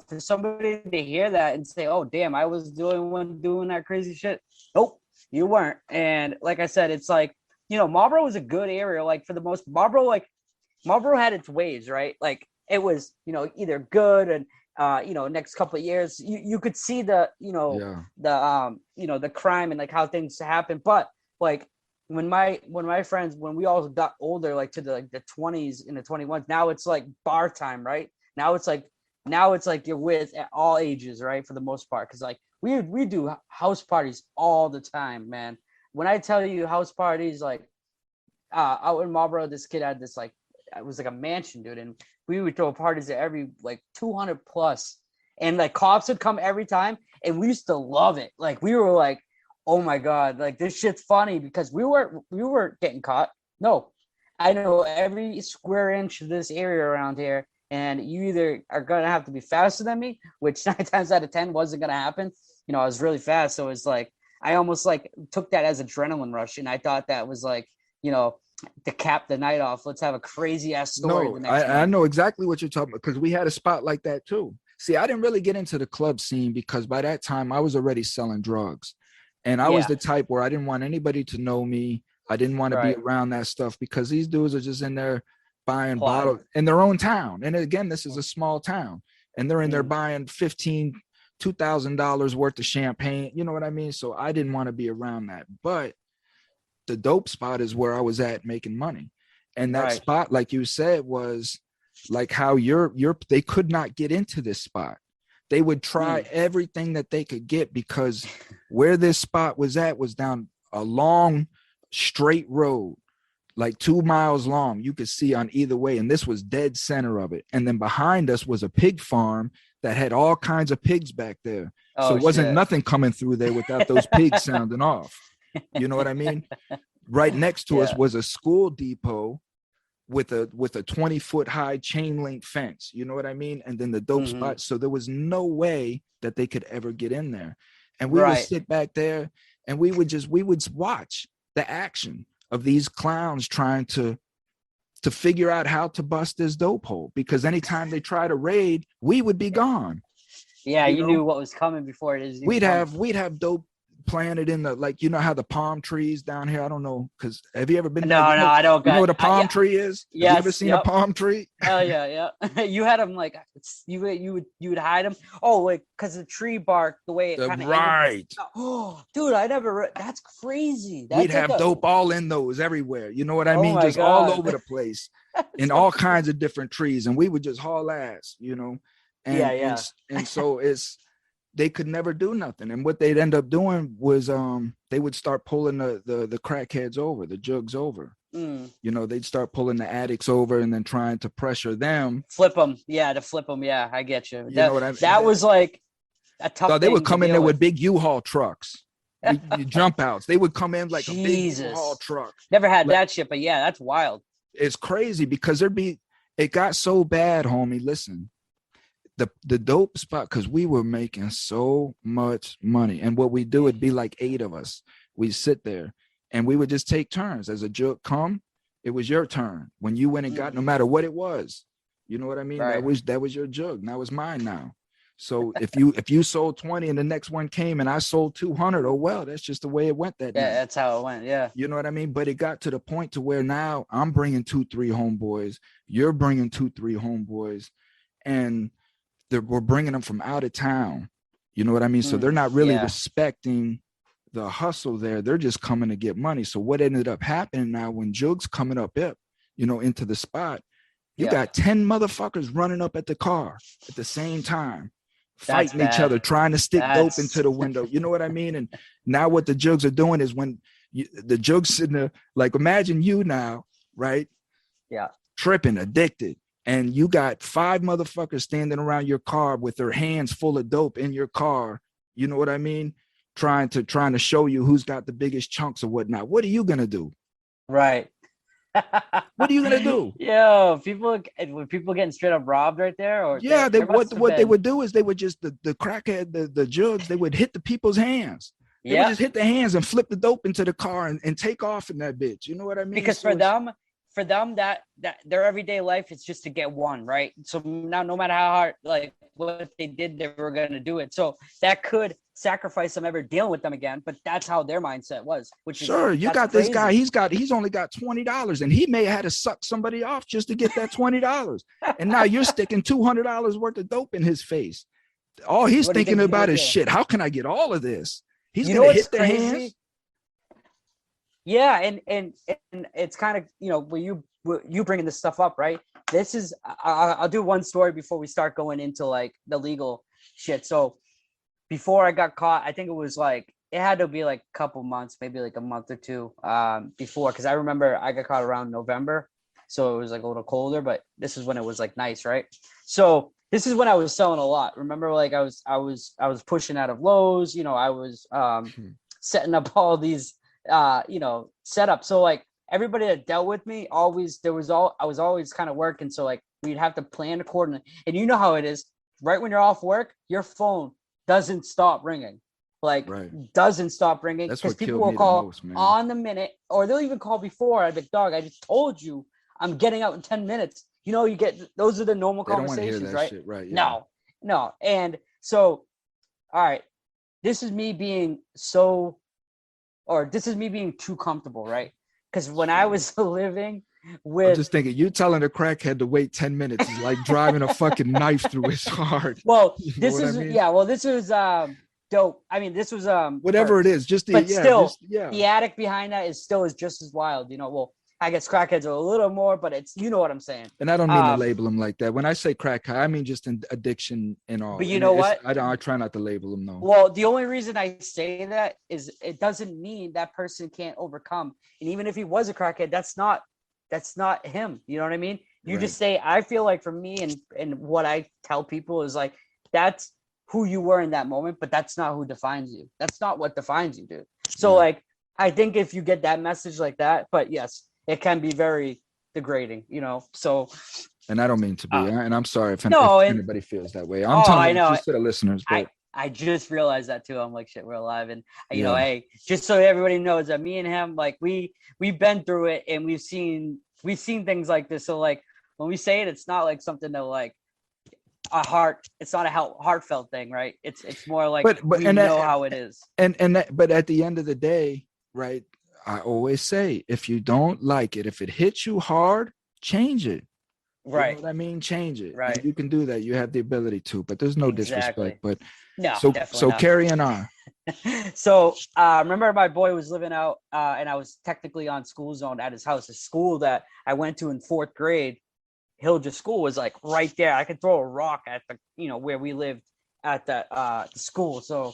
for somebody to hear that and say, oh, damn, I was doing that crazy shit. Nope, you weren't. And like I said, it's like, Marlboro was a good area. Like for the most Marlboro had its ways, right? Like it was, either good and, next couple of years, you could see the crime and like how things happen. But like when my friends, when we all got older, like to the 20s and the 21s, now it's like bar time, right? Now it's like you're with at all ages, right? For the most part. Cause like we do house parties all the time, man. When I tell you house parties, like out in Marlboro, this kid had this like, it was like a mansion, dude. And we would throw parties at every like 200 plus. And like cops would come every time. And we used to love it. Like we were like, oh my God, like this shit's funny because we weren't getting caught. No, I know every square inch of this area around here. And you either are going to have to be faster than me, which 9 times out of 10 wasn't going to happen. I was really fast. So it's like, I almost like took that as adrenaline rush. And I thought that was like, to cap the night off. Let's have a crazy ass story. No, I know exactly what you're talking about because we had a spot like that too. See, I didn't really get into the club scene because by that time I was already selling drugs. And I was the type where I didn't want anybody to know me. I didn't want to be around that stuff because these dudes are just in there buying bottles in their own town. And again, this is a small town and they're in there buying $2,000 worth of champagne. You know what I mean? So I didn't want to be around that. But the dope spot is where I was at making money. And that spot, like you said, was like how they could not get into this spot. They would try everything that they could get because where this spot was at was down a long straight road, like 2 miles long. You could see on either way. And this was dead center of it. And then behind us was a pig farm that had all kinds of pigs back there. So it wasn't nothing coming through there without those pigs sounding off. You know what I mean? Right next to us was a school depot with a 20-foot high chain link fence. You know what I mean? And then the dope spot. So there was no way that they could ever get in there. And we would sit back there and we would watch the action of these clowns trying to figure out how to bust this dope hole, because anytime they try to raid, we would be gone. Yeah, you knew what was coming before it is. We'd have dope planted in the, like, how the palm trees down here. I don't know, because have you ever been? No, I don't. You know what a palm tree is? Yes, have you ever seen a palm tree? Oh yeah. You had them like you would hide them. Oh, like because the tree bark, the way it kind of Oh, dude, I never. That's crazy. We'd have dope all in those everywhere. You know what I mean? Just all over the place, in all kinds of different trees, and we would just haul ass. And, and so they could never do nothing. And what they'd end up doing was they would start pulling the crackheads over, the jugs over. They'd start pulling the addicts over and then trying to pressure them. Flip them. Yeah, to flip them. Yeah, I get you. Know what I mean? That was like a tough thing. They would come in there with big U-Haul trucks. Jump outs. They would come in like a big U-Haul truck. Never had that shit, but yeah, that's wild. It's crazy because it got so bad, homie. Listen. The dope spot, because we were making so much money, and what we do, it'd be like 8 of us. We sit there and we would just take turns. As a jug come, it was your turn. When you went and got, no matter what it was, you know what I mean? That was your jug. Now it's mine now. So if you sold 20 and the next one came and I sold 200, oh well, that's just the way it went that night. That's how it went. Yeah. You know what I mean? But it got to the point to where now I'm bringing 2-3 homeboys, you're bringing 2-3 homeboys, and we're bringing them from out of town. You know what I mean? So they're not really respecting the hustle there. They're just coming to get money. So what ended up happening now when Jug's coming up, into the spot, you got 10 motherfuckers running up at the car at the same time, fighting each other, trying to stick dope into the window. You know what I mean? And now what the Jugs are doing is when the Jugs sitting there, like imagine you now, right? Yeah. Tripping, addicted. And you got 5 motherfuckers standing around your car with their hands full of dope in your car. You know what I mean? Trying to show you who's got the biggest chunks or whatnot. What are you going to do? Right. What are you gonna do? Yo, people getting straight up robbed right there, or what they would do is they would just the crackhead, the Jugs, they would hit the people's hands. They would just hit the hands and flip the dope into the car and take off in that bitch. You know what I mean? Because for them that their everyday life is just to get one, right? So now no matter how hard, like what they did, they were gonna do it. So that could sacrifice them ever dealing with them again, but that's how their mindset was. Which sure, you got crazy. This guy. He's only got $20, and he may have had to suck somebody off just to get that $20. And now you're sticking $200 worth of dope in his face. All he's thinking about is shit. How can I get all of this? He's gonna hit the hands. Yeah, and it's kind of when you bringing this stuff up, right? This is I'll do one story before we start going into like the legal shit. So before I got caught, I think it had to be like a couple months, maybe like a month or two before, because I remember I got caught around November, so it was like a little colder, but this is when it was like nice, right? So this is when I was selling a lot. Remember, like I was pushing out of Lowe's, I was setting up all these setup. So like everybody that dealt with me I was always kind of working. So like we'd have to plan accordingly. And you know how it is, right when you're off work, your phone doesn't stop ringing. Doesn't stop ringing, because people will call on the minute, or they'll even call before. I'd be like, dog, I just told you I'm getting out in 10 minutes. You get, those are the normal conversations, right? Shit, right? Yeah. No. And so, all right, this is me being too comfortable, right? Because when I was living with, I'm just thinking, you telling a crackhead to wait 10 minutes is like driving a fucking knife through his heart. Well, this was dope. I mean, this was whatever it is, the addict behind that is just as wild. Well, I guess crackheads are a little more, but it's, you know what I'm saying. And I don't mean to label them like that. When I say crackhead, I mean just an addiction and all. But you know what? I try not to label them, though. Well, the only reason I say that is it doesn't mean that person can't overcome. And even if he was a crackhead, that's not him. You know what I mean? You just say, I feel like for me and what I tell people is like, that's who you were in that moment, but that's not who defines you. That's not what defines you, dude. So like, I think if you get that message like that, but yes, it can be very degrading, so. And I don't mean to be, and I'm sorry if anybody feels that way. I'm telling you just to the listeners. But I just realized that too. I'm like, shit, we're alive. And hey, just so everybody knows that me and him, like we've been through it, and we've seen things like this. So like when we say it, it's not like something that like it's not a heartfelt thing, right? It's more like we know how it is. But at the end of the day, right? I always say, if you don't like it, if it hits you hard, change it. Right. You know what I mean? Change it. Right. And you can do that. You have the ability to, but there's no disrespect. But no, so carry on. So remember my boy was living out and I was technically on school zone at his house. A school that I went to in 4th grade, Hillja School, was like right there. I could throw a rock at the, where we lived at the school. So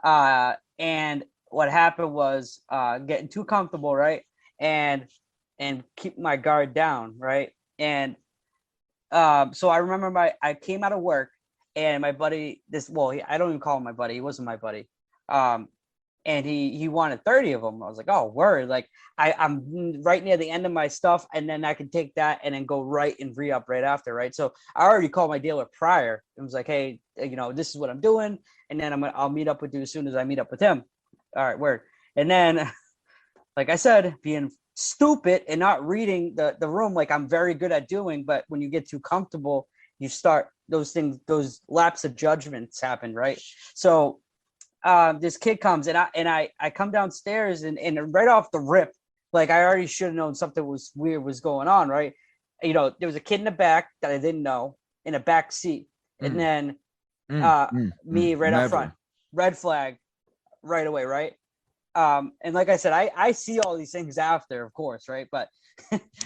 and what happened was getting too comfortable, right? And keep my guard down, right? And so I remember I came out of work, and my buddy, I don't even call him my buddy. He wasn't my buddy. And he wanted 30 of them. I was like, oh, word. Like I'm right near the end of my stuff, and then I can take that and then go right and re-up right after, right? So I already called my dealer prior. It was like, hey, this is what I'm doing, and then I'll meet up with you as soon as I meet up with him. All right, word. And then, like I said, being stupid and not reading the room like I'm very good at doing, but when you get too comfortable, you start those things, those lapse of judgments happen, right? So this kid comes and I come downstairs and right off the rip, like I already should have known something was weird was going on, right? You know, there was a kid in the back that I didn't know in a back seat, and then me right up front, red flag right away, right? And like I said, I see all these things after, of course, right? But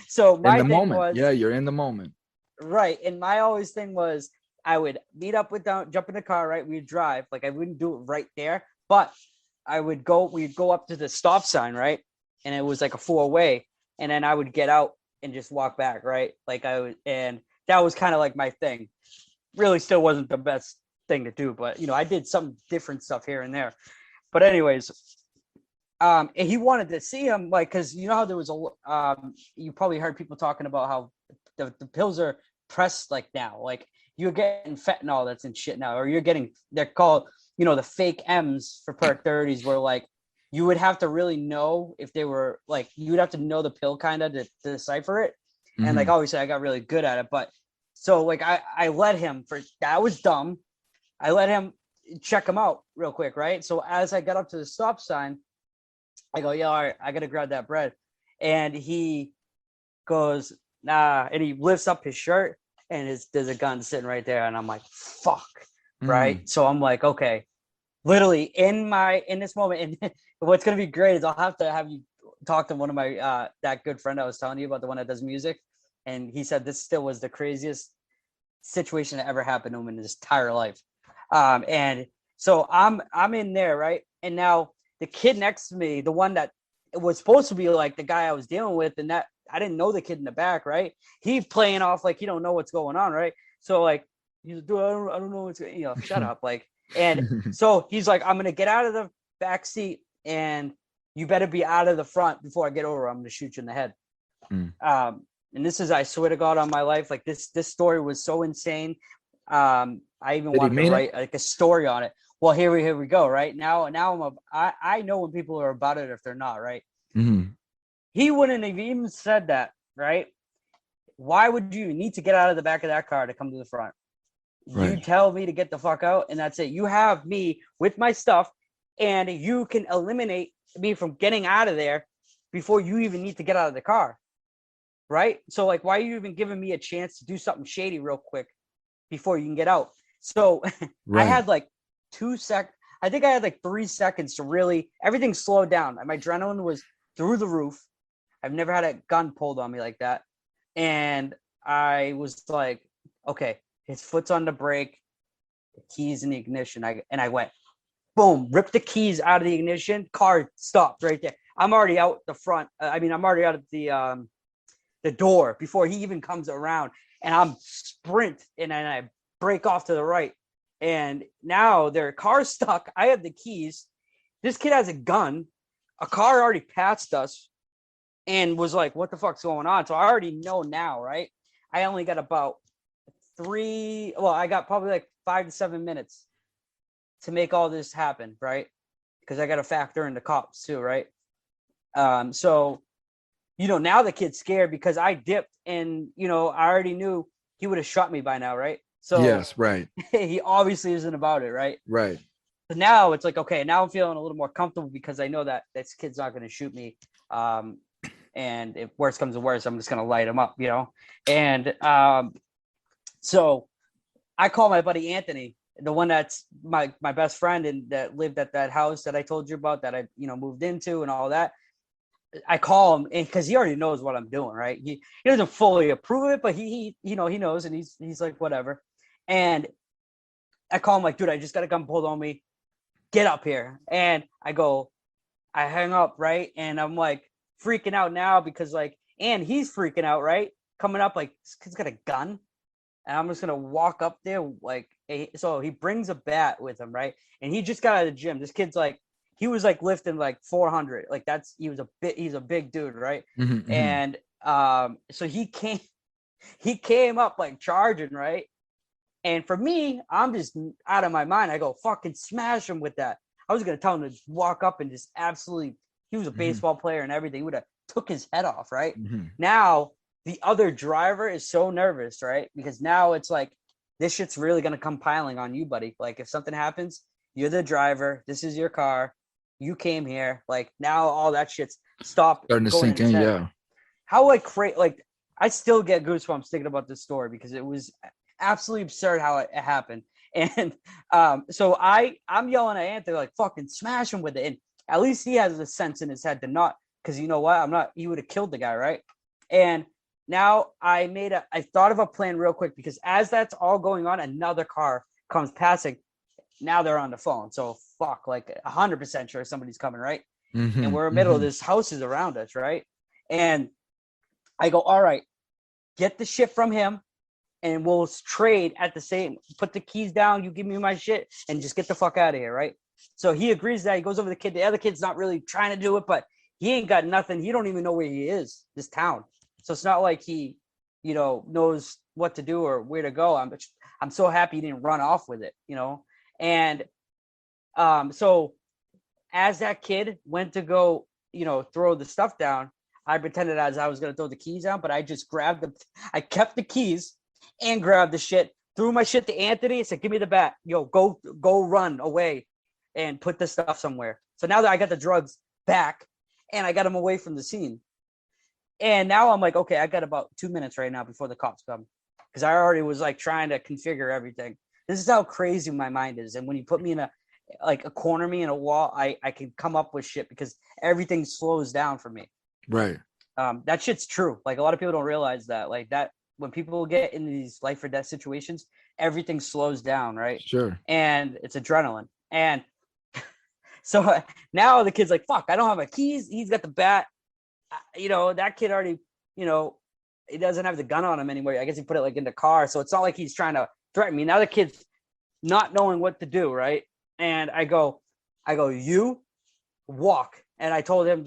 so my thing moment. was, yeah, you're in the moment, right? And my always thing was, I would meet up with them, jump in the car, right? We'd drive, like I wouldn't do it right there, but we'd go up to the stop sign, right? And it was like a 4-way, and then I would get out and just walk back, right? Like I would, and that was kind of like my thing. Really still wasn't the best thing to do, but you know, I did some different stuff here and there. But anyways, and he wanted to see him, like, because you know how there was you probably heard people talking about how the pills are pressed like now, like you're getting fentanyl that's in shit now, or you're getting, they're called, you know, the fake M's for perk 30s, where like you would have to really know if they were like, you would have to know the pill kind of to decipher it. And like obviously I got really good at it, but so like I let him, for that was dumb, I let him check him out real quick, right? So as I got up to the stop sign, I go, yeah, all right, I gotta grab that bread. And he goes, nah, and he lifts up his shirt and there's a gun sitting right there, and I'm like, fuck, right? So I'm like, okay, literally in this moment, and what's gonna be great is I'll have to have you talk to one of my that good friend I was telling you about, the one that does music, and he said this still was the craziest situation that ever happened to him in his entire life. And so I'm in there, right? And now the kid next to me, the one that was supposed to be like the guy I was dealing with, and that I didn't know the kid in the back, right? He playing off like he don't know what's going on, right? So like he's like, dude, I don't know what's going, you know, shut up, like. And so he's like, I'm gonna get out of the back seat, and you better be out of the front before I get over. I'm gonna shoot you in the head. And this is, I swear to God on my life, like this story was so insane. I even wanted to write like a story on it. Well, here we go. Right now I know when people are about it if they're not, right. He wouldn't have even said that, right? Why would you need to get out of the back of that car to come to the front? Right. You tell me to get the fuck out, and that's it. You have me with my stuff, and you can eliminate me from getting out of there before you even need to get out of the car, right? So like, why are you even giving me a chance to do something shady real quick before you can get out? So right. I had like 2 seconds. I think I had like 3 seconds to really, everything slowed down. My adrenaline was through the roof. I've never had a gun pulled on me like that. And I was like, okay, his foot's on the brake, the keys in the ignition. I went, boom, ripped the keys out of the ignition, car stopped right there. I'm already out the front. I'm already out of the door before he even comes around, and I'm sprint, and then I break off to the right. And now their car's stuck. I have the keys. This kid has a gun. A car already passed us and was like, what the fuck's going on? So I already know now, right? I only got about I got probably like 5 to 7 minutes to make all this happen, right? Because I got to factor in the cops too, right? So, you know, now the kid's scared because I dipped, and, you know, I already knew he would have shot me by now, right? So yes, right. He obviously isn't about it, right? Right. So now it's like, okay, now I'm feeling a little more comfortable because I know that this kid's not going to shoot me. And if worse comes to worse, I'm just going to light him up, you know? And so I call my buddy Anthony, the one that's my best friend and that lived at that house that I told you about that I, you know, moved into and all that. I call him, and because he already knows what I'm doing, right? He doesn't fully approve of it, but he you know, he knows, and he's like, whatever. And I call him like, dude, I just got a gun pulled on me. Get up here. And I hang up, right? And I'm like freaking out now because like, and he's freaking out, right? Coming up like, this kid's got a gun. And I'm just going to walk up there. Like, so he brings a bat with him, right? And he just got out of the gym. This kid's like, he was like lifting like 400. Like he's a big dude, right? Mm-hmm, and so he came up like charging, right? And for me, I'm just out of my mind. I go, fucking smash him with that. I was going to tell him to walk up and just absolutely, he was a baseball player and everything. He would have took his head off, right? Mm-hmm. Now, the other driver is so nervous, right? Because now it's like, this shit's really gonna come piling on you, buddy. Like if something happens, you're the driver. This is your car. You came here. Like now all that shit's stopped. Starting to sink in, yeah. How like I still get goosebumps thinking about this story because it was absolutely absurd how it happened. And so I'm yelling at Anthony like fucking smash him with it. And at least he has the sense in his head to not, because you know what? He would have killed the guy, right? And now I thought of a plan real quick because as that's all going on, another car comes passing. Now they're on the phone. So fuck, like 100% sure somebody's coming, right? And we're in the middle of this houses around us, right? And I go, all right, get the shit from him and we'll trade at the same, put the keys down, you give me my shit and just get the fuck out of here, right? So he agrees that. He goes over to the kid. The other kid's not really trying to do it, but he ain't got nothing. He don't even know where he is, this town. So it's not like he, knows what to do or where to go. I'm so happy he didn't run off with it, And so as that kid went to go, throw the stuff down, I pretended as I was going to throw the keys down, but I just I kept the keys and grabbed the shit, threw my shit to Anthony and said, give me the bat. Go run away and put the stuff somewhere. So now that I got the drugs back and I got them away from the scene. And now I'm like, okay, I got about 2 minutes right now before the cops come. Because I already was like trying to configure everything. This is how crazy my mind is. And when you put me in a corner me in a wall, I can come up with shit because everything slows down for me. Right. That shit's true. Like a lot of people don't realize that. Like that when people get in these life or death situations, everything slows down, right? Sure. And it's adrenaline. And so now the kid's like, fuck, I don't have my keys. He's got the bat. That kid already, he doesn't have the gun on him anymore. I guess he put it like in the car. So it's not like he's trying to threaten me. Now the kid's not knowing what to do, right? And I go, you walk. And I told him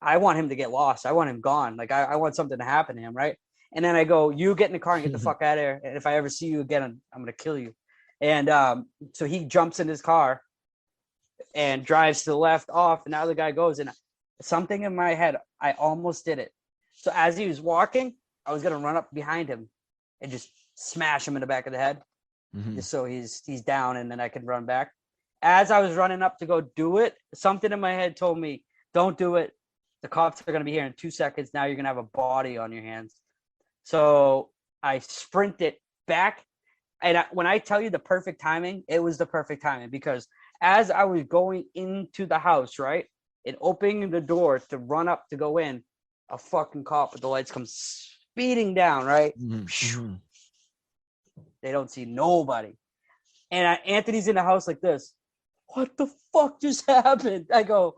I want him to get lost. I want him gone. Like I want something to happen to him, right? And then I go, you get in the car and get the fuck out of here. And if I ever see you again, I'm going to kill you. And so he jumps in his car and drives to the left off. And now the guy goes, and something in my head, I almost did it. So as he was walking, I was going to run up behind him and just smash him in the back of the head. Just so he's down and then I can run back. As I was running up to go do it, something in my head told me, don't do it. The cops are going to be here in 2 seconds. Now you're going to have a body on your hands. So I sprinted back. And when I tell you the perfect timing, it was the perfect timing because as I was going into the house, right, and opening the door to run up to go in, a fucking cop with the lights comes speeding down, right? They don't see nobody. And Anthony's in the house like this. What the fuck just happened? I go,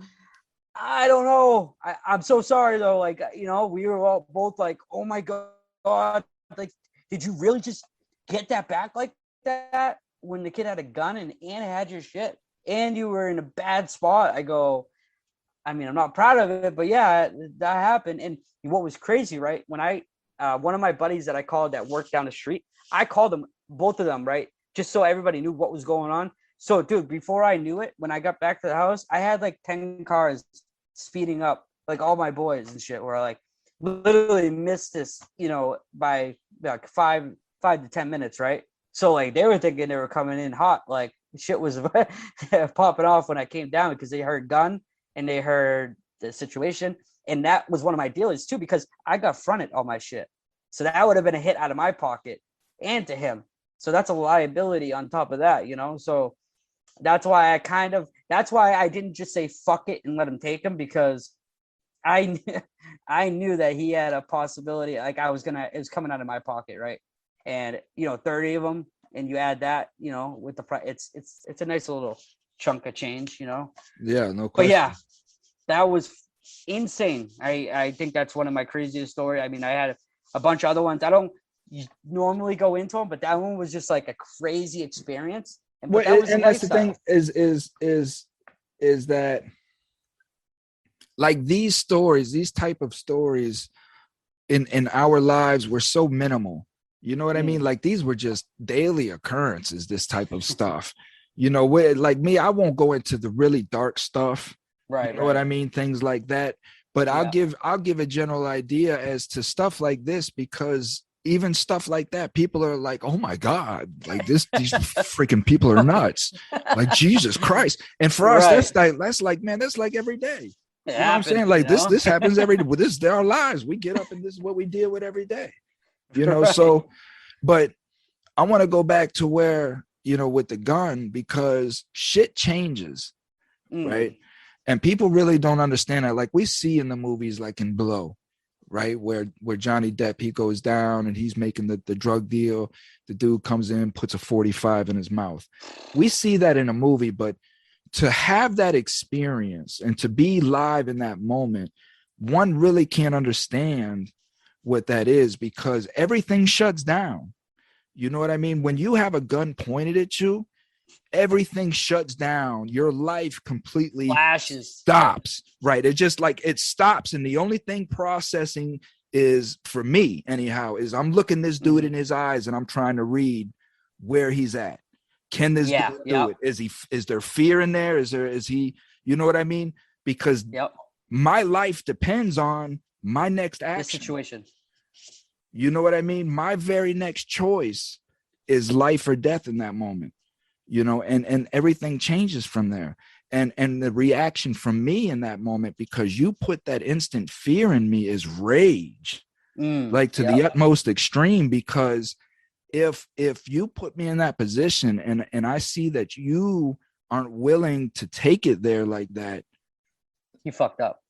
I don't know. I'm so sorry, though. Like, we were all both like, oh, my God. Like, did you really just get that back like that when the kid had a gun and Anna had your shit and you were in a bad spot? I go, I'm not proud of it, but yeah, that happened. And what was crazy, right? When one of my buddies that I called that worked down the street, I called them, both of them, right? Just so everybody knew what was going on. So, dude, before I knew it, when I got back to the house, I had like 10 cars speeding up, like all my boys and shit were like literally missed this, by like 5 to 10 minutes, right? So like they were thinking they were coming in hot, like shit was popping off when I came down because they heard gun and they heard the situation. And that was one of my dealers too, because I got fronted all my shit. So that would have been a hit out of my pocket and to him. So that's a liability on top of that, So that's why I didn't just say fuck it and let him take him, because I knew that he had a possibility. Like it was coming out of my pocket, right? And 30 of them, and you add that, with the price, it's a nice little chunk of change, Yeah, no question. But yeah, that was insane. I think that's one of my craziest stories. I had a bunch of other ones. I don't normally go into them, but that one was just like a crazy experience. And that's the thing is that like these stories, these type of stories in our lives were so minimal. You know what I mean? Like these were just daily occurrences, this type of stuff. Like me, I won't go into the really dark stuff. Right. You know what I mean? Things like that. But I'll give a general idea as to stuff like this, because even stuff like that, people are like, oh my God, like these freaking people are nuts. Like, Jesus Christ. And for us, that's like, man, that's like every day. You know what I'm saying? Like this happens every day. Well, this is our lives. We get up and this is what we deal with every day. You know, so, but I want to go back to where, you know, with the gun, because shit changes, right? And people really don't understand that. Like we see in the movies, like in Blow, right? Where Johnny Depp, he goes down and he's making the drug deal. The dude comes in, puts a 45 in his mouth. We see that in a movie, but to have that experience and to be live in that moment, one really can't understand what that is, because everything shuts down. You know what I mean? When you have a gun pointed at you, everything shuts down. Your life completely stops, right? It just like it stops. And the only thing processing is, for me anyhow, is I'm looking this dude in his eyes and I'm trying to read where he's at. Can this dude do it? Is there fear in there? Is he, you know what I mean? Because my life depends on my next action. This situation. You know what I mean? My very next choice is life or death in that moment, you know, and everything changes from there. And the reaction from me in that moment, because you put that instant fear in me, is rage, like to the utmost extreme. Because if you put me in that position and I see that you aren't willing to take it there like that, he fucked up.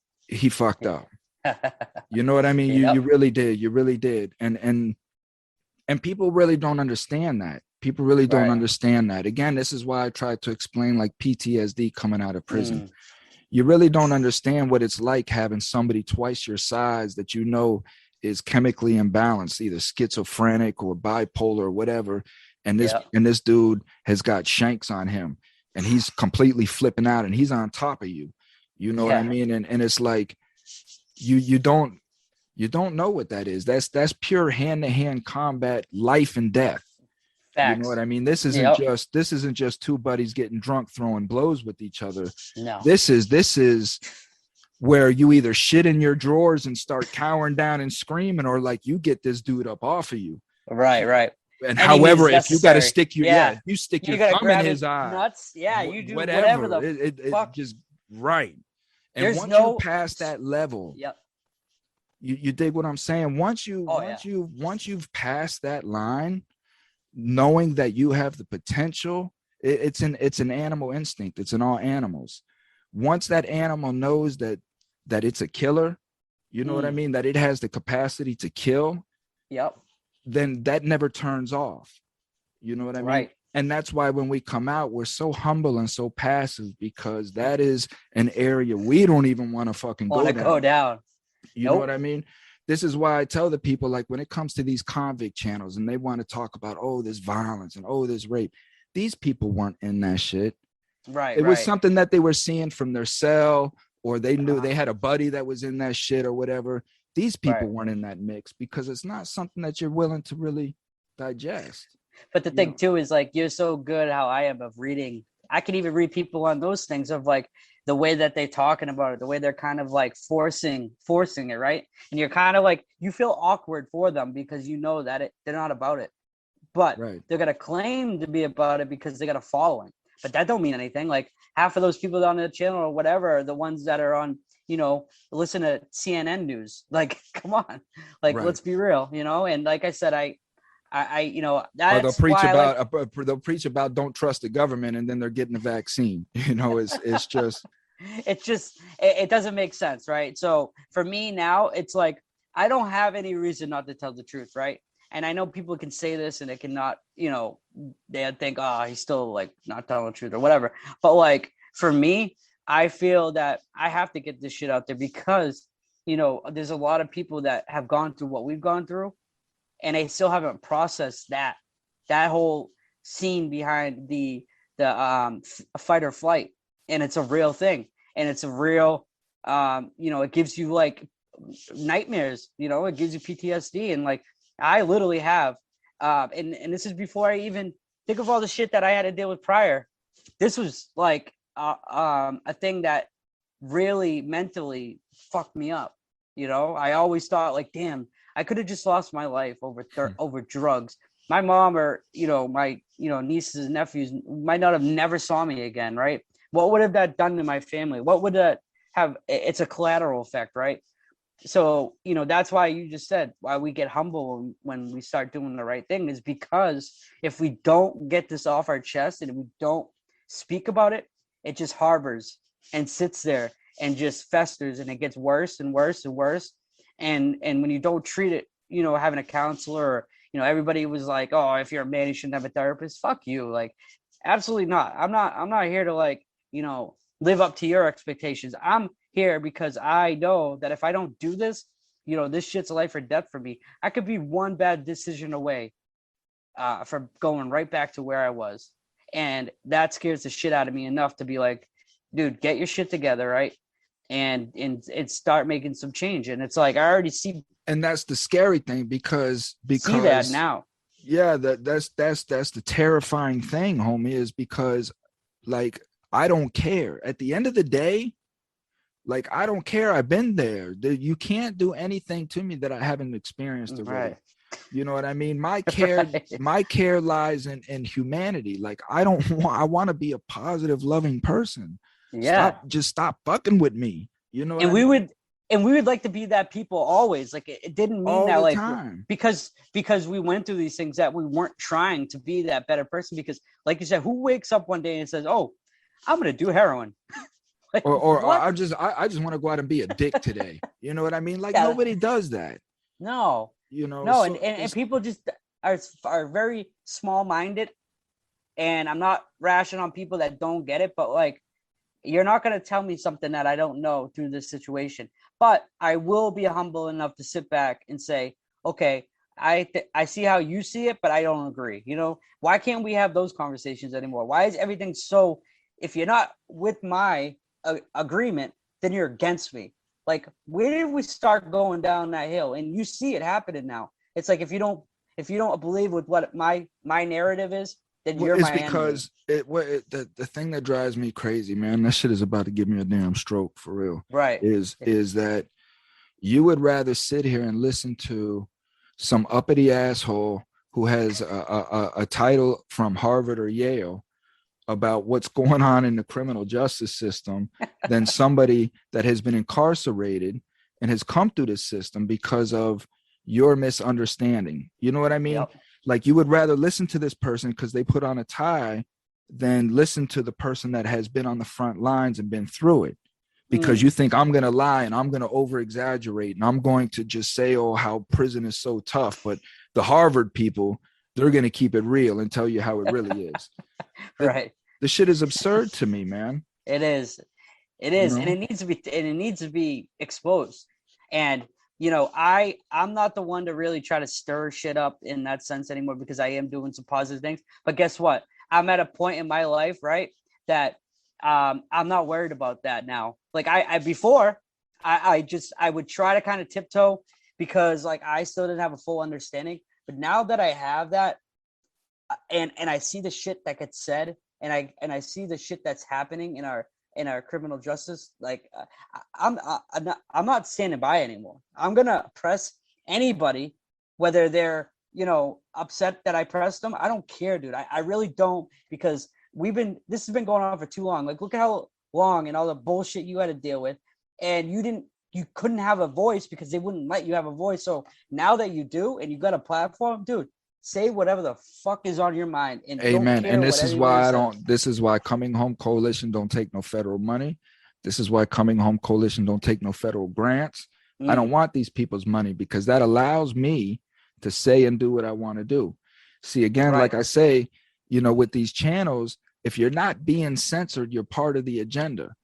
You know what I mean? You really did. You really did. And people really don't understand that. People really don't understand that. Again, this is why I try to explain like PTSD coming out of prison. You really don't understand what it's like having somebody twice your size that you know is chemically imbalanced, either schizophrenic or bipolar or whatever. And this dude has got shanks on him and he's completely flipping out and he's on top of you. You know what I mean? And it's like, you don't know what that is. That's pure hand-to-hand combat, life and death. Facts. You know what I mean? This isn't just two buddies getting drunk throwing blows with each other. No. This is where you either shit in your drawers and start cowering down and screaming, or like you get this dude up off of you. Right. And however, if you got to stick your you stick your thumb in his eye. Nuts. Yeah, you do whatever the fuck. Just right. And once you pass that level, you dig what I'm saying? Once you've passed that line, knowing that you have the potential, it's an animal instinct. It's in all animals. Once that animal knows that it's a killer, you know what I mean? That it has the capacity to kill. Then that never turns off. You know what I mean? Right. And that's why when we come out, we're so humble and so passive, because that is an area we don't even want to fucking go down. You know what I mean? This is why I tell the people, like, when it comes to these convict channels and they want to talk about, oh, this violence and oh, this rape, these people weren't in that shit. Right. It was something that they were seeing from their cell, or they knew they had a buddy that was in that shit or whatever. These people weren't in that mix because it's not something that you're willing to really digest. But the thing too is, like, you're so good how I am of reading. I can even read people on those things of like the way that they're talking about it, the way they're kind of like forcing it, right? And you're kind of like, you feel awkward for them because you know that they're not about it, but they're gonna claim to be about it because they got a following. But that don't mean anything. Like half of those people on the channel or whatever are the ones that are on, you know, listen to CNN news. Like, come on, like let's be real, you know. And like I said, I you know, that's they'll preach about don't trust the government, and then they're getting the vaccine. You know, it's just it doesn't make sense, right? So for me now, it's like I don't have any reason not to tell the truth, right? And I know people can say this and it cannot, you know, they think, he's still like not telling the truth or whatever. But like for me, I feel that I have to get this shit out there because, you know, there's a lot of people that have gone through what we've gone through, and they still haven't processed that whole scene behind the fight or flight. And it's a real thing. And it's a real, you know, it gives you like nightmares, you know, it gives you PTSD. And like, I literally have, and this is before I even think of all the shit that I had to deal with prior. This was like a thing that really mentally fucked me up. You know, I always thought like, damn, I could have just lost my life over drugs. My mom or, my, nieces and nephews might not have never saw me again, right? What would have that done to my family? What would that have? It's a collateral effect, right? So, that's why you just said why we get humble when we start doing the right thing is because if we don't get this off our chest and we don't speak about it, it just harbors and sits there and just festers and it gets worse and worse and worse. And when you don't treat it, having a counselor, or, everybody was like, oh, if you're a man, you shouldn't have a therapist. Fuck you. Like, absolutely not. I'm not here to live up to your expectations. I'm here because I know that if I don't do this, this shit's life or death for me. I could be one bad decision away from going right back to where I was. And that scares the shit out of me enough to be like, dude, get your shit together, right? And start making some change. And it's like, I already see. And that's the scary thing because see that now. Yeah, that's the terrifying thing, homie, is because like, I don't care. At the end of the day, like, I don't care. I've been there. You can't do anything to me that I haven't experienced already. Right. You know what I mean? My care, my care lies in humanity. Like, I want to be a positive, loving person. Yeah. Stop fucking with me. You know what we would like to be that people always. Like, it didn't mean all that like time. because we went through these things that we weren't trying to be that better person. Because like you said, who wakes up one day and says, oh, I'm going to do heroin? Like, or I just want to go out and be a dick today. You know what I mean? Like, nobody does that. No. No, so and people just are very small-minded, and I'm not rashing on people that don't get it, but like, you're not going to tell me something that I don't know through this situation. But I will be humble enough to sit back and say, okay, I see how you see it, but I don't agree. Why can't we have those conversations anymore? Why is everything so, if you're not with my agreement, then you're against me? Like, where did we start going down that hill? And you see it happening now. It's like, if you don't believe with what my narrative is, then you're my enemy. It's because the thing that drives me crazy, man, that shit is about to give me a damn stroke for real. Right. Is that you would rather sit here and listen to some uppity asshole who has a title from Harvard or Yale about what's going on in the criminal justice system than somebody that has been incarcerated and has come through this system because of your misunderstanding. You know what I mean? Yep. Like, you would rather listen to this person because they put on a tie than listen to the person that has been on the front lines and been through it, because you think I'm going to lie and I'm going to over exaggerate and I'm going to just say, oh, how prison is so tough. But the Harvard people, they're going to keep it real and tell you how it really is. Right. The shit is absurd to me, man. It is. And it needs to be exposed. And, I'm not the one to really try to stir shit up in that sense anymore, because I am doing some positive things. But guess what? I'm at a point in my life, right, that I'm not worried about that now. Like, before I would try to kind of tiptoe because, like, I still didn't have a full understanding. But now that I have that, and I see the shit that gets said, and I see the shit that's happening in our criminal justice, like, I'm not standing by anymore. I'm gonna press anybody, whether they're upset that I pressed them. I don't care, dude. I really don't, because this has been going on for too long. Like, look at how long and all the bullshit you had to deal with, and you couldn't have a voice because they wouldn't let you have a voice. So now that you do and you got a platform, dude, say whatever the fuck is on your mind. And amen. And this is why this is why Coming Home Coalition don't take no federal money. This is why Coming Home Coalition don't take no federal grants. I don't want these people's money, because that allows me to say and do what I want to do. See, again, right. Like I say, with these channels, if you're not being censored, you're part of the agenda.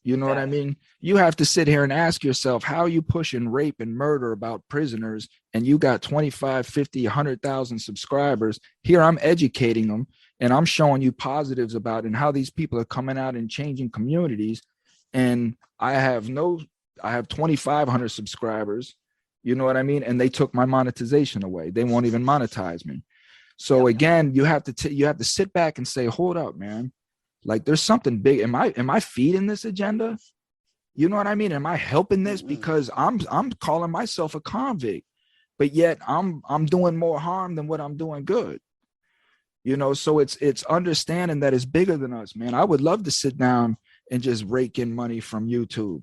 You know what I mean? You have to sit here and ask yourself, how you pushing rape and murder about prisoners, and you got 25, 50, 100,000 subscribers. Here I'm educating them, and I'm showing you positives about it and how these people are coming out and changing communities. And I have 2,500 subscribers. You know what I mean? And they took my monetization away. They won't even monetize me. So again, you have to sit back and say, hold up, man. Like, there's something big. Am I feeding this agenda? You know what I mean? Am I helping this? Because I'm calling myself a convict. but yet I'm doing more harm than what I'm doing good. You know, so it's understanding that it's bigger than us, man. I would love to sit down and just rake in money from YouTube,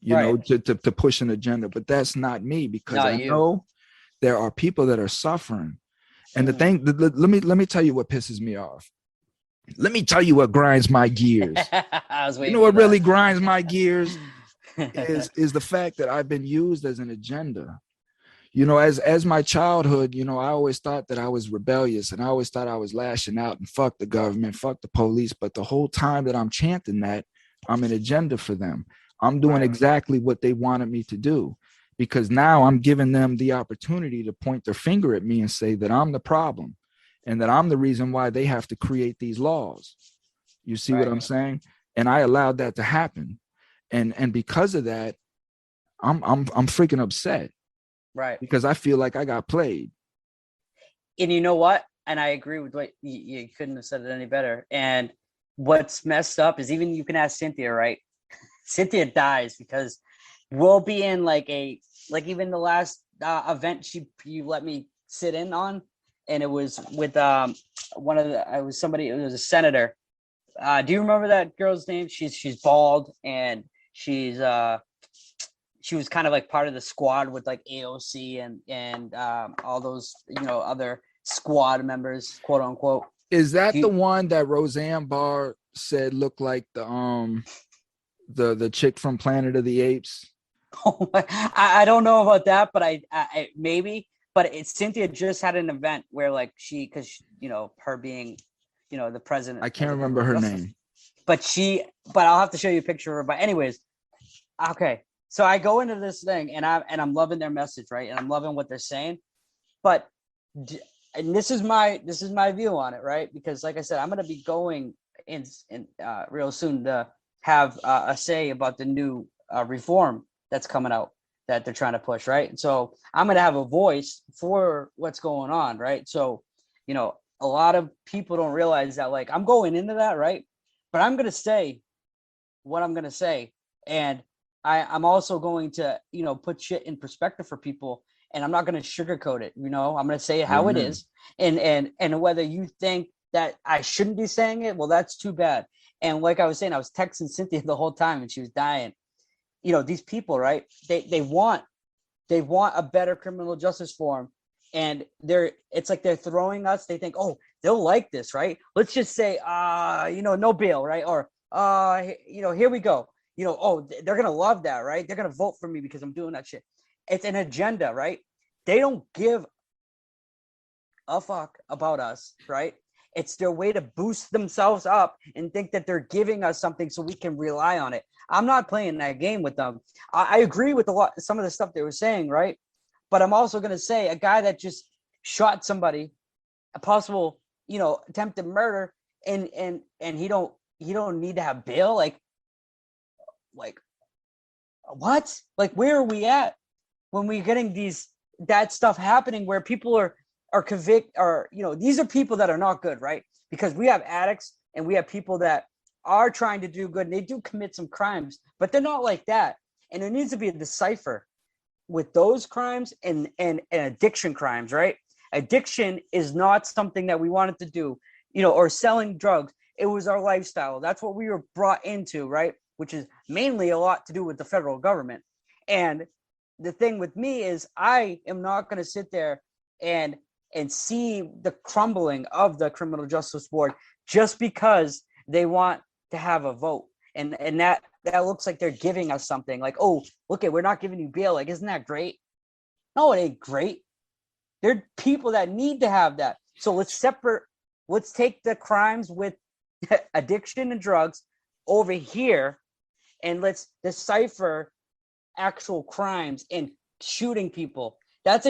you know, to push an agenda, but that's not me, because I know there are people that are suffering. And the thing, let me tell you what pisses me off. Let me tell you what grinds my gears. You know what really grinds my gears is the fact that I've been used as an agenda. You know, as my childhood, you know, I always thought that I was rebellious, and I always thought I was lashing out and fuck the government, fuck the police. But the whole time that I'm chanting that, I'm an agenda for them. I'm doing exactly what they wanted me to do, because now I'm giving them the opportunity to point their finger at me and say that I'm the problem and that I'm the reason why they have to create these laws. You see what I'm saying? And I allowed that to happen. And because of that, I'm freaking upset. Right. Because I feel like I got played. And you know what? And I agree with what you couldn't have said it any better. And what's messed up is, even you can ask Cynthia, right? Cynthia dies because we'll be in like even the last event you let me sit in on, and it was with it was a senator. Do you remember that girl's name? She's bald, and she was kind of like part of the squad with like AOC and all those, you know, other squad members, quote unquote. Is that the one that Roseanne Barr said looked like the chick from Planet of the Apes? I don't know about that, but I maybe. But Cynthia just had an event where, like, because you know, her being, you know, the president. I can't remember her name. But I'll have to show you a picture of her. But anyways, okay. So I go into this thing, and I'm loving their message, right? And I'm loving what they're saying. But and this is my view on it, right? Because like I said, I'm going to be going in real soon to have a say about the new reform that's coming out that they're trying to push, right? And so I'm going to have a voice for what's going on, right? So, you know, a lot of people don't realize that, like, I'm going into that, right? But I'm going to say what I'm going to say. And I'm also going to, you know, put shit in perspective for people, and I'm not going to sugarcoat it. You know, I'm going to say it how it is. And whether you think that I shouldn't be saying it, well, that's too bad. And like I was saying, I was texting Cynthia the whole time, and she was dying. You know, these people, right? They want a better criminal justice form, and it's like they're throwing us. They think, oh, they'll like this, right? Let's just say, you know, no bail, right? Or, you know, here we go. You know, oh, they're going to love that, right? They're going to vote for me because I'm doing that shit. It's an agenda, right? They don't give a fuck about us, right? It's their way to boost themselves up and think that they're giving us something so we can rely on it. I'm not playing that game with them. I agree with some of the stuff they were saying, right? But I'm also going to say, a guy that just shot somebody, a possible, you know, attempted murder, and he don't need to have bail, like what? Like, where are we at when we're getting that stuff happening where people are convicted, or, you know, these are people that are not good, right? Because we have addicts and we have people that are trying to do good, and they do commit some crimes, but they're not like that. And there needs to be a decipher with those crimes and addiction crimes, right? Addiction is not something that we wanted to do, you know, or selling drugs. It was our lifestyle. That's what we were brought into, right? Which is mainly a lot to do with the federal government. And the thing with me is, I am not going to sit there and see the crumbling of the criminal justice board just because they want to have a vote. And that looks like they're giving us something, like, oh, look, we're not giving you bail. Like, isn't that great? No, it ain't great. There are people that need to have that. So let's take the crimes with addiction and drugs over here, and let's decipher actual crimes and shooting people. That's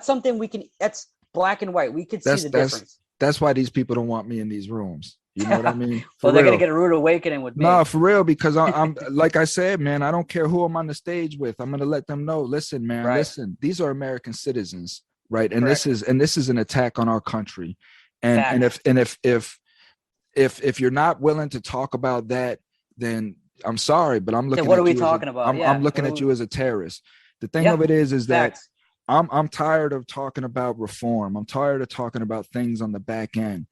something that's black and white. We could see the difference. That's why these people don't want me in these rooms. You know what I mean? Well, they're gonna get a rude awakening with me. No, for real, because I'm like I said, man, I don't care who I'm on the stage with. I'm gonna let them know. Listen, man, listen. These are American citizens, right? And this is an attack on our country. And if you're not willing to talk about that, then I'm sorry, but I'm looking. Then what are we talking about? I'm looking at you as a terrorist. The thing of it is that I'm tired of talking about reform. I'm tired of talking about things on the back end.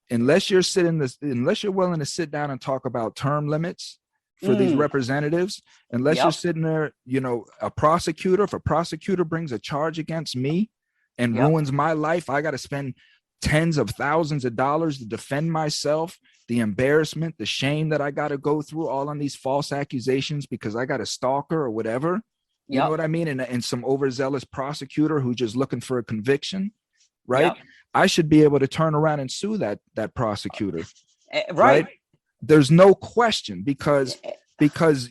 Unless you're willing to sit down and talk about term limits for these representatives, unless you're sitting there, a prosecutor, if a prosecutor brings a charge against me and ruins my life, I got to spend tens of thousands of dollars to defend myself, the embarrassment, the shame that I got to go through all on these false accusations because I got a stalker or whatever. You know what I mean? And some overzealous prosecutor who's just looking for a conviction, right? I should be able to turn around and sue that prosecutor. Right? There's no question because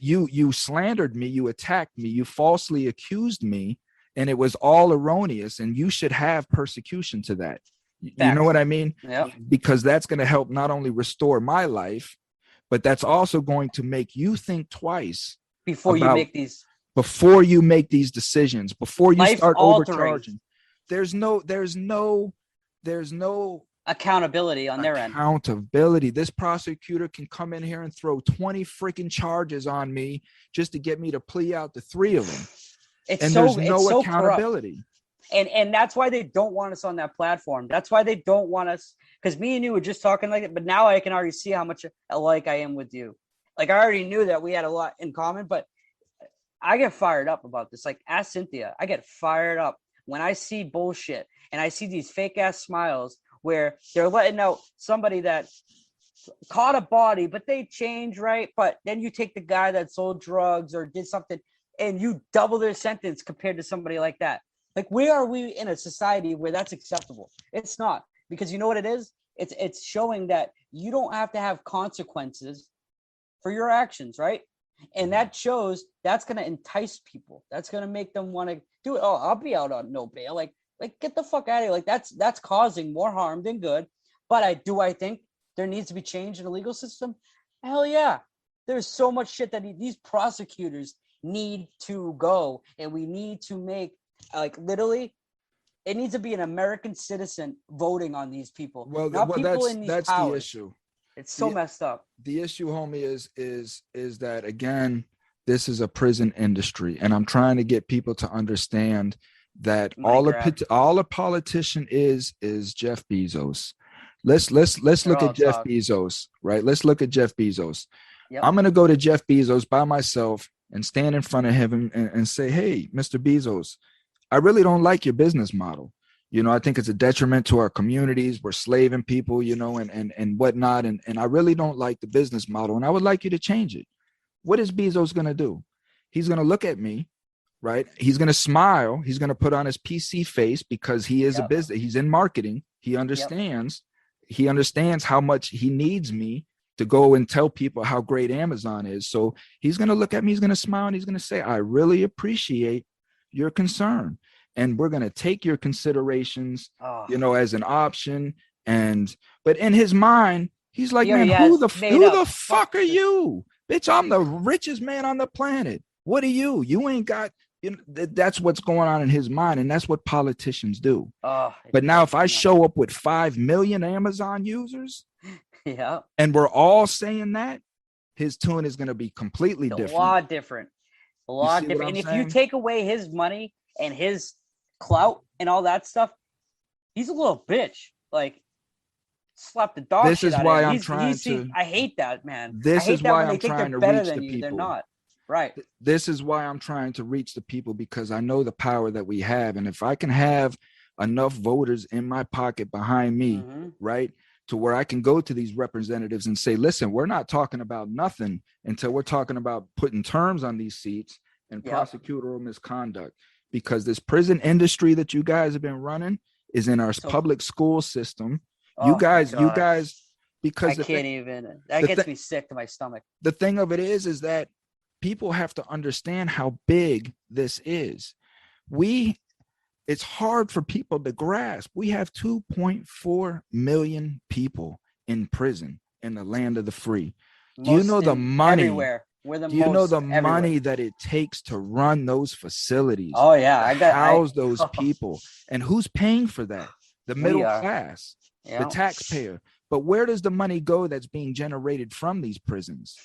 you slandered me, you attacked me, you falsely accused me, and it was all erroneous, and you should have persecution to that. You know what I mean? Because that's going to help not only restore my life, but that's also going to make you think twice before you make these decisions, before you start overcharging. There's no accountability on their end. Accountability. This prosecutor can come in here and throw 20 freaking charges on me just to get me to plea out the 3 of them. There's no accountability. And that's why they don't want us on that platform. That's why they don't want us, because me and you were just talking like it, but now I can already see how much alike I am with you. Like, I already knew that we had a lot in common, but I get fired up about this. Like, ask Cynthia. I get fired up when I see bullshit and I see these fake ass smiles where they're letting out somebody that caught a body, but they changed, right? But then you take the guy that sold drugs or did something and you double their sentence compared to somebody like that. Like, where are we in a society where that's acceptable? It's not, because you know what it is? It's showing that you don't have to have consequences for your actions, right? And that shows that's going to entice people. That's going to make them want to do it. Oh, I'll be out on no bail. Like get the fuck out of here. Like that's causing more harm than good. But I think there needs to be change in the legal system. Hell yeah. There's so much shit that these prosecutors need to go, and we need to make, like, literally, it needs to be an American citizen voting on these people. Well, that's the issue. It's so messed up. The issue, homie, is that, again, this is a prison industry, and I'm trying to get people to understand that all a politician is Jeff Bezos. Let's look at Jeff Bezos, right? Let's look at Jeff Bezos. Yep. I'm gonna go to Jeff Bezos by myself and stand in front of him and say, "Hey, Mr. Bezos, I really don't like your business model. I think it's a detriment to our communities. We're slaving people, and whatnot. And I really don't like the business model. And I would like you to change it." What is Bezos going to do? He's going to look at me, right? He's going to smile. He's going to put on his PC face because he is a business. He's in marketing. He understands. He understands how much he needs me to go and tell people how great Amazon is. So he's going to look at me. He's going to smile, and he's going to say, "I really appreciate your concern. And we're going to take your considerations, as an option." But in his mind, he's like, "Man, who the fuck are you? Bitch, I'm the richest man on the planet. What are you? You ain't got," that's what's going on in his mind. And that's what politicians do. But now if I show up with 5 million Amazon users, and we're all saying that, his tune is going to be completely different. A lot different. And if you take away his money and his clout and all that stuff, he's a little bitch. Like, slap the dog. This shit is out why of him. I'm trying to. I hate that, man. This is why I'm trying to reach the people. They're not. Right. This is why I'm trying to reach the people, because I know the power that we have, and if I can have enough voters in my pocket behind me, right, to where I can go to these representatives and say, "Listen, we're not talking about nothing until we're talking about putting terms on these seats and prosecutorial misconduct." Because this prison industry that you guys have been running is in our public school system. You guys, because that gets me sick to my stomach. The thing of it is that people have to understand how big this is. It's hard for people to grasp. We have 2.4 million people in prison in the land of the free. Do you know the money? Everywhere. Do you know the money that it takes to run those facilities? Oh yeah, house those people, and who's paying for that? The middle class, the taxpayer. But where does the money go that's being generated from these prisons?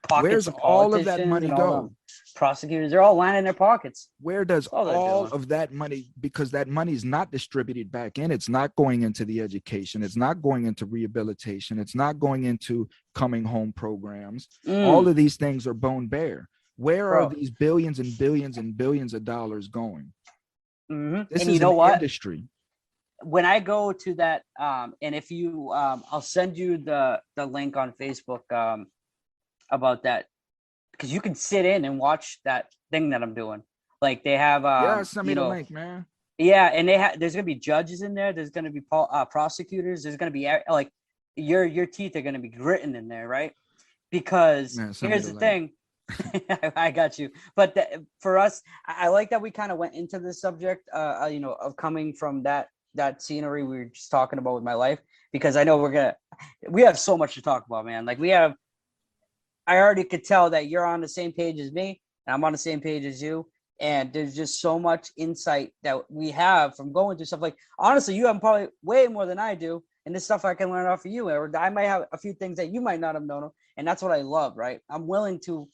pockets Where's of all of that politicians money and all go? them prosecutors. They're all lining their pockets. Where does That's all they're all doing. of that money, because that money is not distributed back in, it's not going into the education, it's not going into rehabilitation, it's not going into coming home programs. All of these things are bone bare. Where are these billions and billions and billions of dollars going? This And is you know an what? industry. When I go to that, and if you, I'll send you the link on Facebook about that, because you can sit in and watch that thing that I'm doing. Like they have, Send me the link, man. Yeah, and there's gonna be judges in there. There's gonna be prosecutors. There's gonna be like your teeth are gonna be gritting in there, right? Because here's the thing. I got you. But for us, I like that we kind of went into this subject, of coming from that scenery we were just talking about with my life, because I know we have so much to talk about, man. Like I already could tell that you're on the same page as me and I'm on the same page as you. And there's just so much insight that we have from going through stuff. Like, honestly, you have probably way more than I do. And this stuff I can learn off of you, or I might have a few things that you might not have known. And that's what I love, right? I'm willing to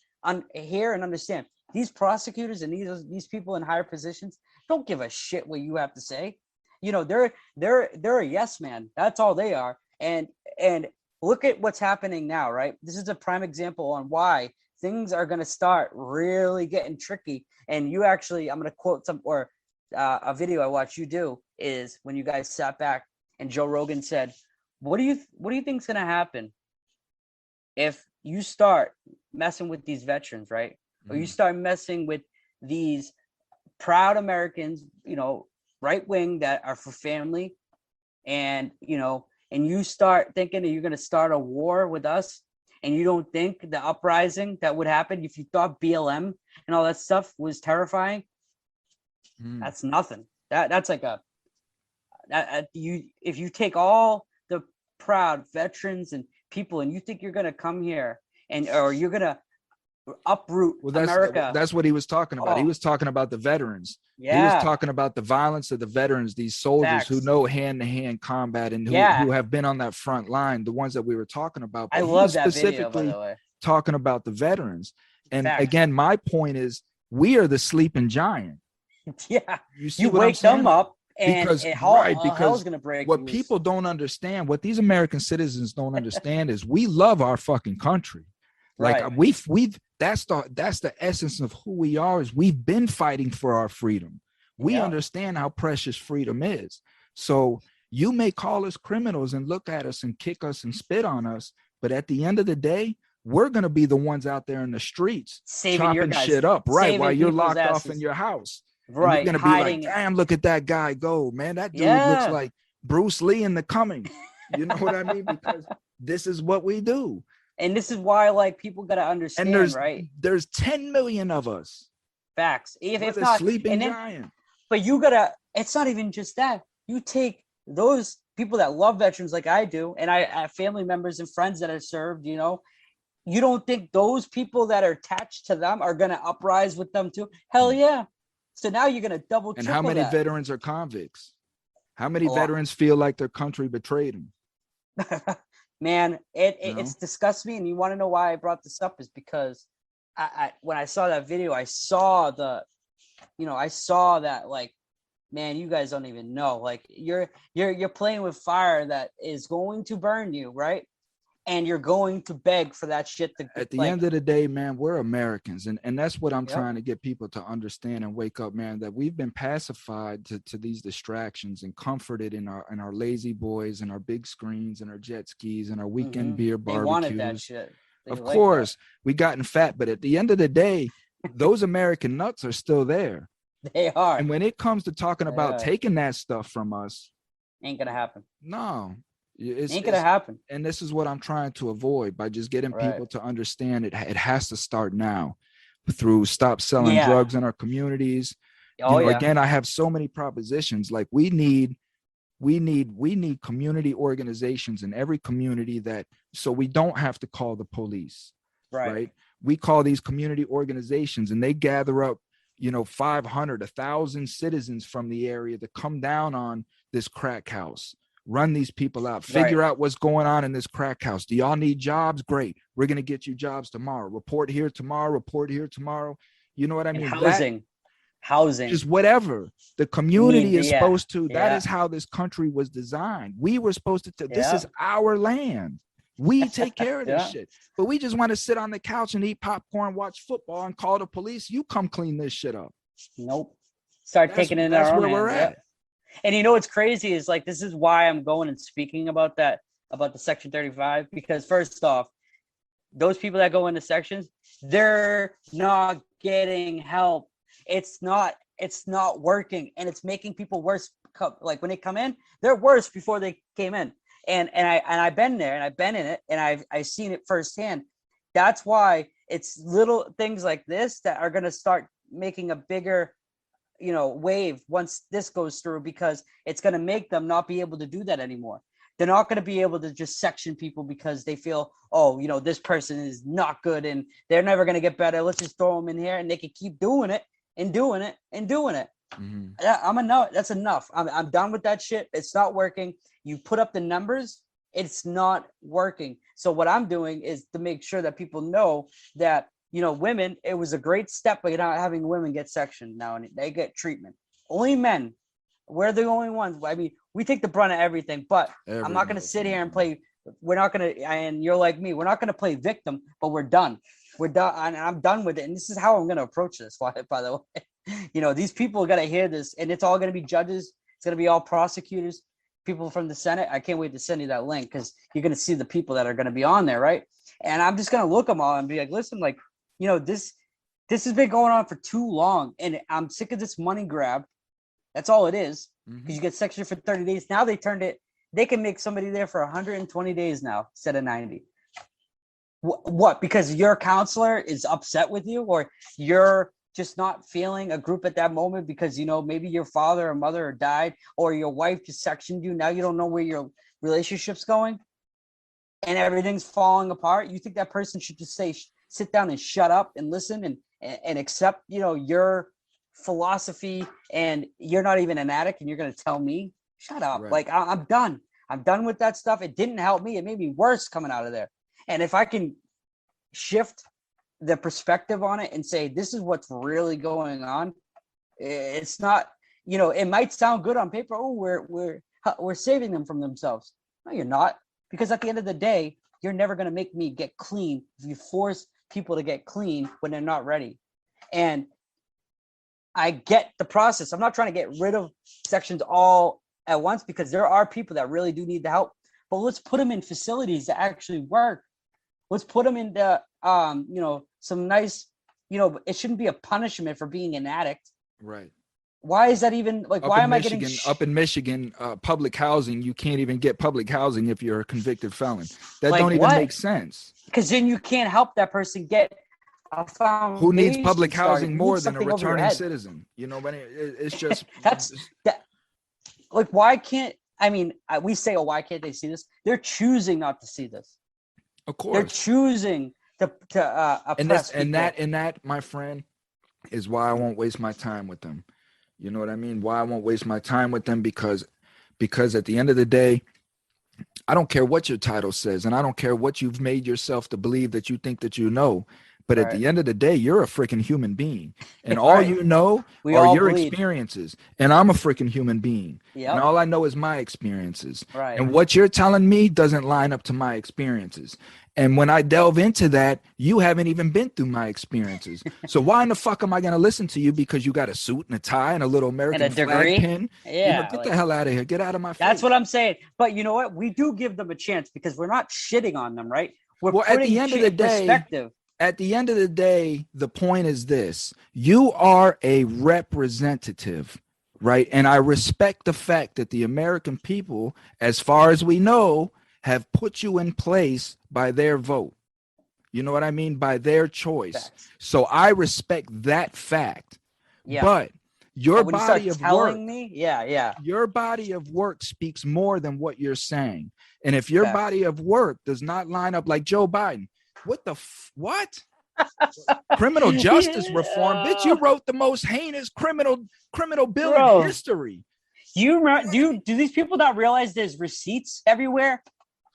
hear and understand. These prosecutors and these people in higher positions don't give a shit what you have to say. They're a yes man. That's all they are. And look at what's happening now, right? This is a prime example on why things are going to start really getting tricky. And you actually, I'm going to quote a video I watched you do, is when you guys sat back and Joe Rogan said, what do you think is going to happen if you start messing with these veterans, right? Or you start messing with these proud Americans, right wing, that are for family, and you start thinking that you're going to start a war with us, and you don't think the uprising that would happen if you thought BLM and all that stuff was terrifying. That's nothing. That's like if you take all the proud veterans and people and you think you're going to come here or you're going to uproot America. That's what he was talking about. He was talking about the veterans. Yeah. He was talking about the violence of the veterans, these soldiers who know hand-to-hand combat and who have been on that front line, the ones that we were talking about. But I love that video, by the way. Talking about the veterans. And again, my point is, we are the sleeping giant. Yeah. You wake them up and because hell's gonna break what loose. People don't understand, what these American citizens don't understand is we love our fucking country. Like we've that's the essence of who we are, is we've been fighting for our freedom. We understand how precious freedom is. So you may call us criminals and look at us and kick us and spit on us, but at the end of the day, we're going to be the ones out there in the streets chopping shit up, right? While you're locked off in your house. Right. And you're going to be like, damn, look at that guy go, man. That dude looks like Bruce Lee in The Coming. You know what I mean? Because this is what we do. And this is why, like, people got to understand, and there's 10 million of us. Facts. If not, sleeping giant. But you got to, it's not even just that. You take those people that love veterans like I do, and I have family members and friends that have served, you don't think those people that are attached to them are going to uprise with them too? Hell yeah. So now you're going to double, triple. And how many veterans are convicts? How many veterans feel like their country betrayed them? Man, it's disgusts me. And you want to know why I brought this up is because I when I saw that video, I saw that, like, man, you guys don't even know. Like, you're playing with fire that is going to burn you, right? And you're going to beg for that shit to. At the end of the day, man, we're Americans, and that's what I'm trying to get people to understand and wake up, man. That we've been pacified to these distractions and comforted in our lazy boys and our big screens and our jet skis and our weekend beer barbecues. They wanted that shit. Of course, we gotten fat, but at the end of the day, those American nuts are still there. They are. And when it comes to talking about taking that stuff from us, ain't gonna happen. No. Ain't gonna happen. And this is what I'm trying to avoid by just getting people to understand it has to start now through stop selling drugs in our communities. Again, I have so many propositions. Like we need community organizations in every community so we don't have to call the police. Right. We call these community organizations and they gather up 500, 1,000 citizens from the area to come down on this crack house run these people out, figure out what's going on in this crack house. Do y'all need jobs? Great. We're going to get you jobs tomorrow. Report here tomorrow. You know what I mean? Housing. Just whatever. The community is supposed to, that is how this country was designed. We were supposed to, this is our land. We take care of this shit. But we just want to sit on the couch and eat popcorn, watch football, and call the police. You come clean this shit up. Nope. Taking it in our own hands. That's where we're at. And you know what's crazy is like, this is why I'm going and speaking about that, about the Section 35, because first off, those people that go into sections, they're not getting help. It's not working, and it's making people worse. Like when they come in, they're worse before they came in. And I've been there, and I've been in it, and I've seen it firsthand. That's why it's little things like this that are going to start making a bigger, wave once this goes through, because it's going to make them not be able to do that anymore. They're not going to be able to just section people because they feel, this person is not good and they're never going to get better. Let's just throw them in here, and they can keep doing it and doing it and doing it. Mm-hmm. That's enough. I'm done with that shit. It's not working. You put up the numbers, it's not working. So what I'm doing is to make sure that people know that, women, it was a great step by not having women get sectioned now, and they get treatment. Only men. We're the only ones. I mean, we take the brunt of everything, but I'm not going to sit here and play. We're not going to, and you're like me, we're not going to play victim, but we're done. We're done. And I'm done with it. And this is how I'm going to approach this, by the way. These people got to hear this, and it's all going to be judges. It's going to be all prosecutors, people from the Senate. I can't wait to send you that link, because you're going to see the people that are going to be on there, right? And I'm just going to look them all and be like, listen, like, this has been going on for too long, and I'm sick of this money grab. That's all it is, because you get sectioned for 30 days. Now they turned it. They can make somebody there for 120 days now instead of 90. What? Because your counselor is upset with you, or you're just not feeling a group at that moment because, maybe your father or mother died, or your wife just sectioned you. Now you don't know where your relationship's going, and everything's falling apart. You think that person should just sit down and shut up and listen and accept, your philosophy, and you're not even an addict, and you're going to tell me, shut up. Right. Like, I'm done. I'm done with that stuff. It didn't help me. It made me worse coming out of there. And if I can shift the perspective on it and say, this is what's really going on, it's not, it might sound good on paper. Oh, we're saving them from themselves. No, you're not, because at the end of the day, you're never going to make me get clean if you force people to get clean when they're not ready. And I get the process. I'm not trying to get rid of sections all at once, because there are people that really do need the help. But let's put them in facilities that actually work. Let's put them into, some nice, it shouldn't be a punishment for being an addict. Right. Why is that even like, why am I getting up in Michigan, public housing? You can't even get public housing if you're a convicted felon. That like, don't even make sense. Because then you can't help that person get a foundation. Who needs public housing more than a returning citizen? But it's just like, why can't, we say, why can't they see this? They're choosing not to see this. Of course. They're choosing to oppress people. And that, my friend, is why I won't waste my time with them. You know what I mean? Why I won't waste my time with them, because at the end of the day, I don't care what your title says, and I don't care what you've made yourself to believe that you think that you know. But at the end of the day, you're a freaking human being, and all you know are your experiences. And I'm a freaking human being, and all I know is my experiences. Right. And what you're telling me doesn't line up to my experiences. And when I delve into that, you haven't even been through my experiences. So why in the fuck am I going to listen to you because you got a suit and a tie and a little American flag pin? Yeah, get the hell out of here. Get out of my face. That's what I'm saying. But you know what? We do give them a chance, because we're not shitting on them, right? We're at the end of the day, perspective. At the end of the day, the point is this: you are a representative, right? And I respect the fact that the American people, as far as we know, have put you in place by their vote. You know what I mean? By their choice. Facts. So I respect that fact. Yeah. But your body of work, your body of work speaks more than what you're saying. And if your body of work does not line up, like Joe Biden, what? Criminal justice reform, bitch! You wrote the most heinous criminal bill in history. Do these people not realize there's receipts everywhere?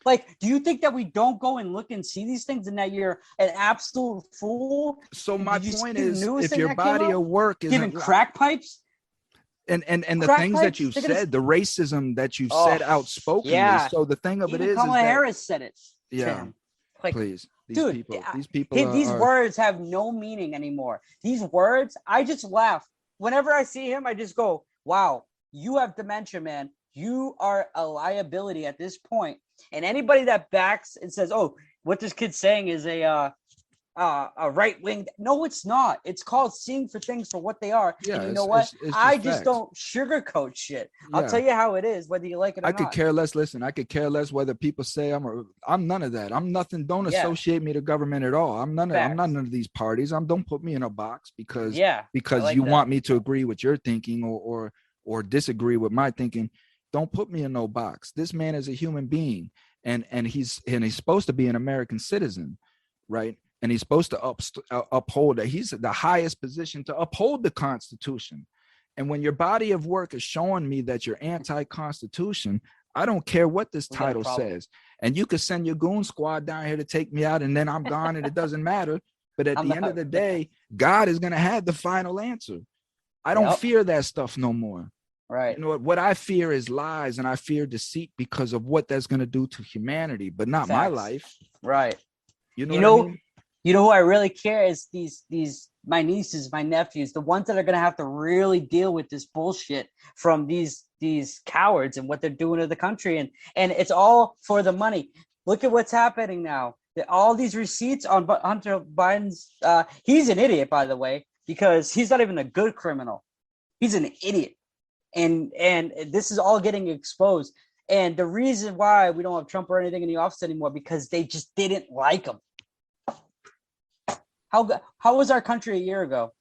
Like, do you think that we don't go and look and see these things and that you're an absolute fool? So my point is, if if your body of work is giving crack pipes and the things that you said, the racism that you said outspokenly. So the thing of it is Kamala that, Harris said it. Yeah. Like, please. These words have no meaning anymore. These words, I just laugh. Whenever I see him, I just go, wow, you have dementia, man. You are a liability at this point. And anybody that backs and says, oh, what this kid's saying is a right wing. No, it's not. It's called seeing for things for what they are. Yeah, and you know what? I just don't sugarcoat shit. I'll tell you how it is, whether you like it or not. I could care less. Listen, I could care less whether people say I'm none of that. I'm nothing. Don't associate me to government at all. I'm not none of these parties. Don't put me in a box because you want me to agree with your thinking or disagree with my thinking. Don't put me in no box. This man is a human being, and he's supposed to be an American citizen, right? And he's supposed to uphold that. He's the highest position to uphold the Constitution. And when your body of work is showing me that you're anti-Constitution, I don't care what this title says. And you could send your goon squad down here to take me out, and then I'm gone, and it doesn't matter. But at the end of the day, God is going to have the final answer. I don't fear that stuff no more. Right. You know what I fear is lies, and I fear deceit because of what that's going to do to humanity, but not my life. Right. You know what I mean? You know who I really care is these my nieces, my nephews, the ones that are going to have to really deal with this bullshit from these cowards and what they're doing to the country. And it's all for the money. Look at what's happening now. All these receipts on Hunter Biden's, he's an idiot, by the way, because he's not even a good criminal. He's an idiot. And this is all getting exposed. And the reason why we don't have Trump or anything in the office anymore, because they just didn't like him. How was our country a year ago?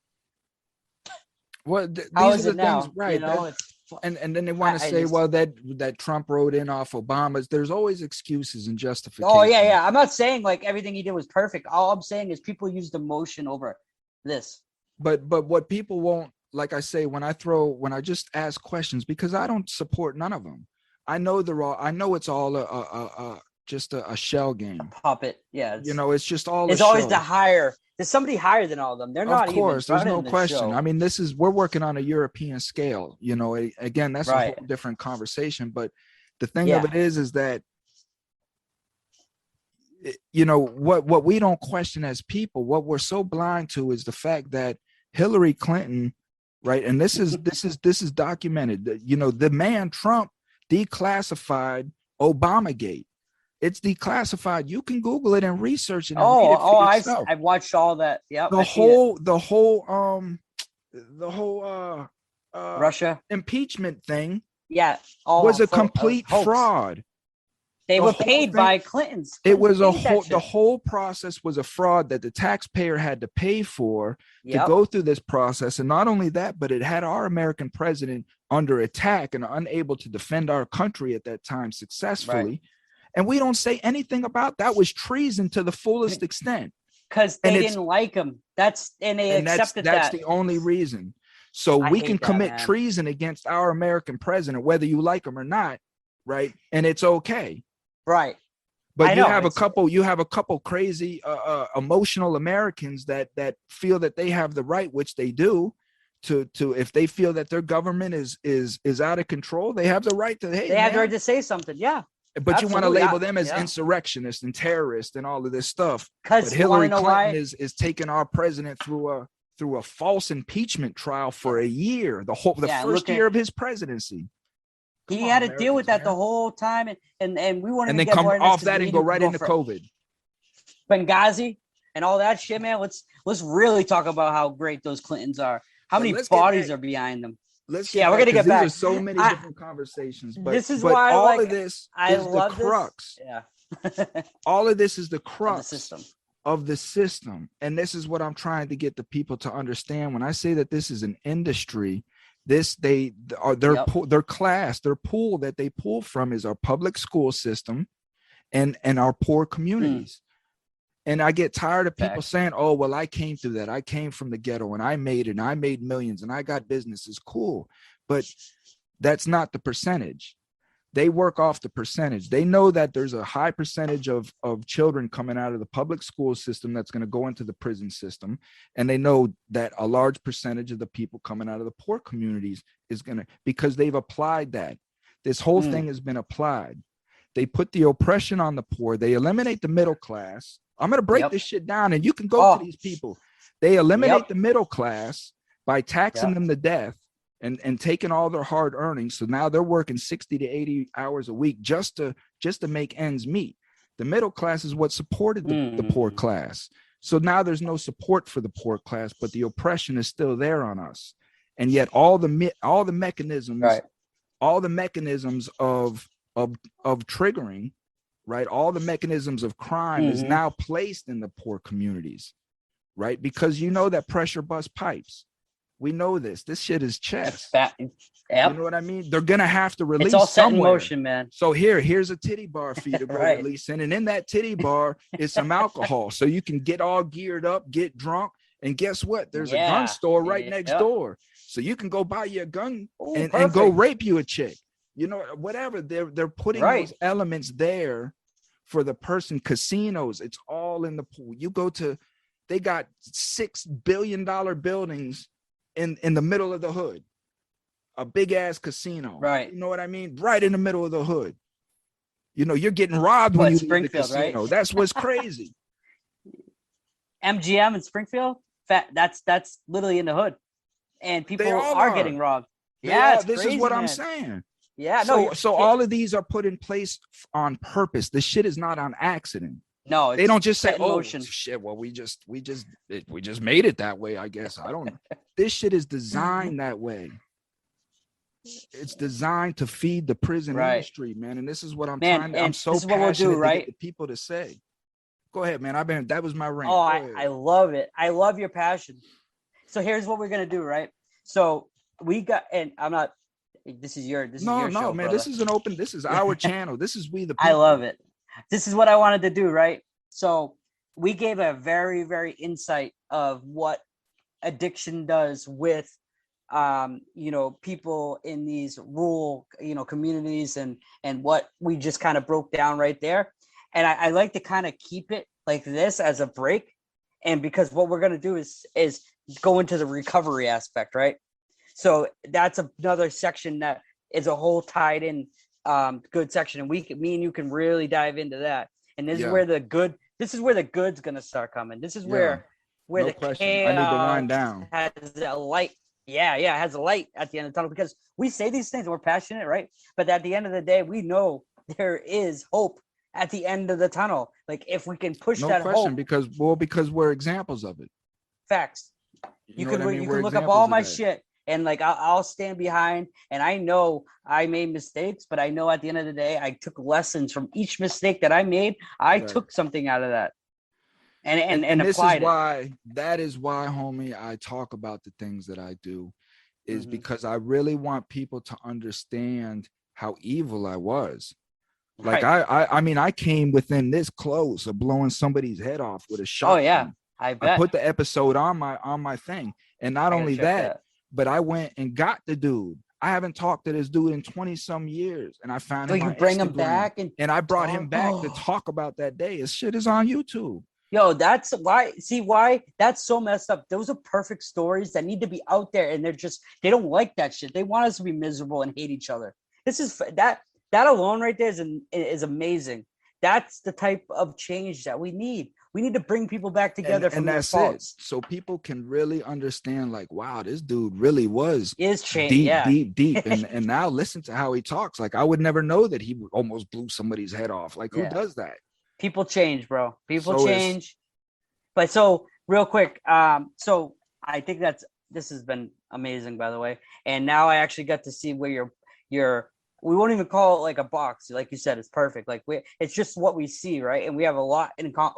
Well, these how are is the it now? things, right? You know, and then they want to say, well, that Trump rode in off Obama's. There's always excuses and justifications. Oh yeah. I'm not saying like everything he did was perfect. All I'm saying is people used emotion over this. But what people won't, like I say, when I just ask questions, because I don't support none of them. I know it's all just a shell game. A puppet. Yeah. It's just all. It's always there's somebody higher than all of them. They're not. Of course, even there's no question. Show. I mean, we're working on a European scale. Again, that's a whole different conversation. But the thing of it is that what we don't question as people, what we're so blind to is the fact that Hillary Clinton, right? And this is documented. The man Trump declassified Obamagate. It's declassified. You can Google it and research it. And read it for yourself. I've watched all that. Yeah. The whole Russia impeachment thing. Yeah. Was a complete fraud. They were paid by Clintons. It was the whole process was a fraud that the taxpayer had to pay for to go through this process. And not only that, but it had our American president under attack and unable to defend our country at that time successfully. Right. And we don't say anything about that. Was treason to the fullest extent. Because they didn't like him. That's the only reason. So we can commit treason against our American president, whether you like him or not, right? And it's okay. Right. But you have a couple crazy emotional Americans that feel that they have the right, which they do, to if they feel that their government is out of control, they have the right to have the right to say something. Yeah. But absolutely. You want to label them as insurrectionists and terrorists and all of this stuff. But Hillary Clinton is taking our president through a false impeachment trial for a year, the first year of his presidency. He had to deal with that the whole time, and we wanted to get come off that and go right into COVID, Benghazi, and all that shit, man. Let's really talk about how great those Clintons are. How many bodies are behind them? We're gonna get back. There's so many different conversations, but this is why all of this is the crux. Yeah, all of this is the crux of the system, and this is what I'm trying to get the people to understand. When I say that this is an industry. Their class, their pool that they pull from is our public school system and our poor communities. And I get tired of people saying, oh, well, I came through that. I came from the ghetto and I made it and I made millions and I got businesses. Cool. But That's not the percentage. They work off the percentage. They know that there's a high percentage of children coming out of the public school system that's going to go into the prison system. And they know that a large percentage of the people coming out of the poor communities is going to, because they've applied that. This whole thing has been applied. They put the oppression on the poor. They eliminate the middle class. I'm going to break this shit down, and you can go to these people. They eliminate the middle class by taxing them to death. And taking all their hard earnings. So now they're working 60 to 80 hours a week just to make ends meet. The middle class is what supported the poor class. So now there's no support for the poor class, but the oppression is still there on us. And yet all the mechanisms, all the mechanisms of triggering, right? All the mechanisms of crime is now placed in the poor communities, right? Because you know that pressure bust pipes. We know this. This shit is chess. You know what I mean? They're gonna have to release. It's all set somewhere. in motion, man. So here's a titty bar for you to go release in, and in that titty bar is some alcohol, so you can get all geared up, get drunk, and guess what? There's a gun store right next door, so you can go buy you a gun and go rape you a chick. You know, whatever. They're putting those elements there for the person. Casinos, it's all in the pool. You go to, they got $6 billion buildings in the middle of the hood, a big ass casino, right? You know what I mean? Right in the middle of the hood. You know, you're getting robbed when you leave the casino. Right? That's what's crazy. MGM in Springfield, that's literally in the hood, and people are getting robbed. This crazy, is what I'm saying. Yeah, so all of these are put in place on purpose. This shit is not on accident. No, they don't just say, "Oh shit." Well, we just made it that way. I guess I don't. This shit is designed that way. It's designed to feed the prison industry, man. And this is what I'm trying to. I'm so passionate to get the people to say. Go ahead, man. That was my rant. Oh, I love it. I love your passion. So here's what we're gonna do, right? So we got, and I'm not. This is your show, man. Brother. This is our channel. This is we the people. I love it. This is what I wanted to do, right? So we gave a very, very insight of what addiction does with, people in these rural, communities and what we just kind of broke down right there. And I like to kind of keep it like this as a break. And because what we're going to do is go into the recovery aspect, right? So that's another section that is a whole tied in good section, and me and you can really dive into that. And this is where the good's gonna start coming. This is where the chaos I need to wind down. Has a light. It has a light at the end of the tunnel, because we say these things and we're passionate, right? But at the end of the day, we know there is hope at the end of the tunnel. Like if we can push that hope, because we're examples of it. Facts. You can look up all my shit. And like, I'll stand behind, and I know I made mistakes, but I know at the end of the day, I took lessons from each mistake that I made. I took something out of that and this applied is why, that is why, homie, I talk about the things that I do is because I really want people to understand how evil I was. Like I mean, I came within this close of blowing somebody's head off with a shotgun. Oh yeah. I bet. I put the episode on my thing. And not only that, but I went and got the dude. I haven't talked to this dude in 20 some years, and I found him. You bring him back, and I brought him back to talk about that day. His shit is on YouTube. Yo, that's why. See why that's so messed up. Those are perfect stories that need to be out there, and they don't like that shit. They want us to be miserable and hate each other. This is that alone right there is amazing. That's the type of change that we need. We need to bring people back together from their faults. So people can really understand, like, wow, this dude really was deep. And now listen to how he talks. Like, I would never know that he almost blew somebody's head off. Like, who does that? People change, bro. People change. But so real quick, so I think this has been amazing, by the way. And now I actually got to see where your we won't even call it like a box. Like you said, it's perfect. Like it's just what we see, right? And we have a lot in common,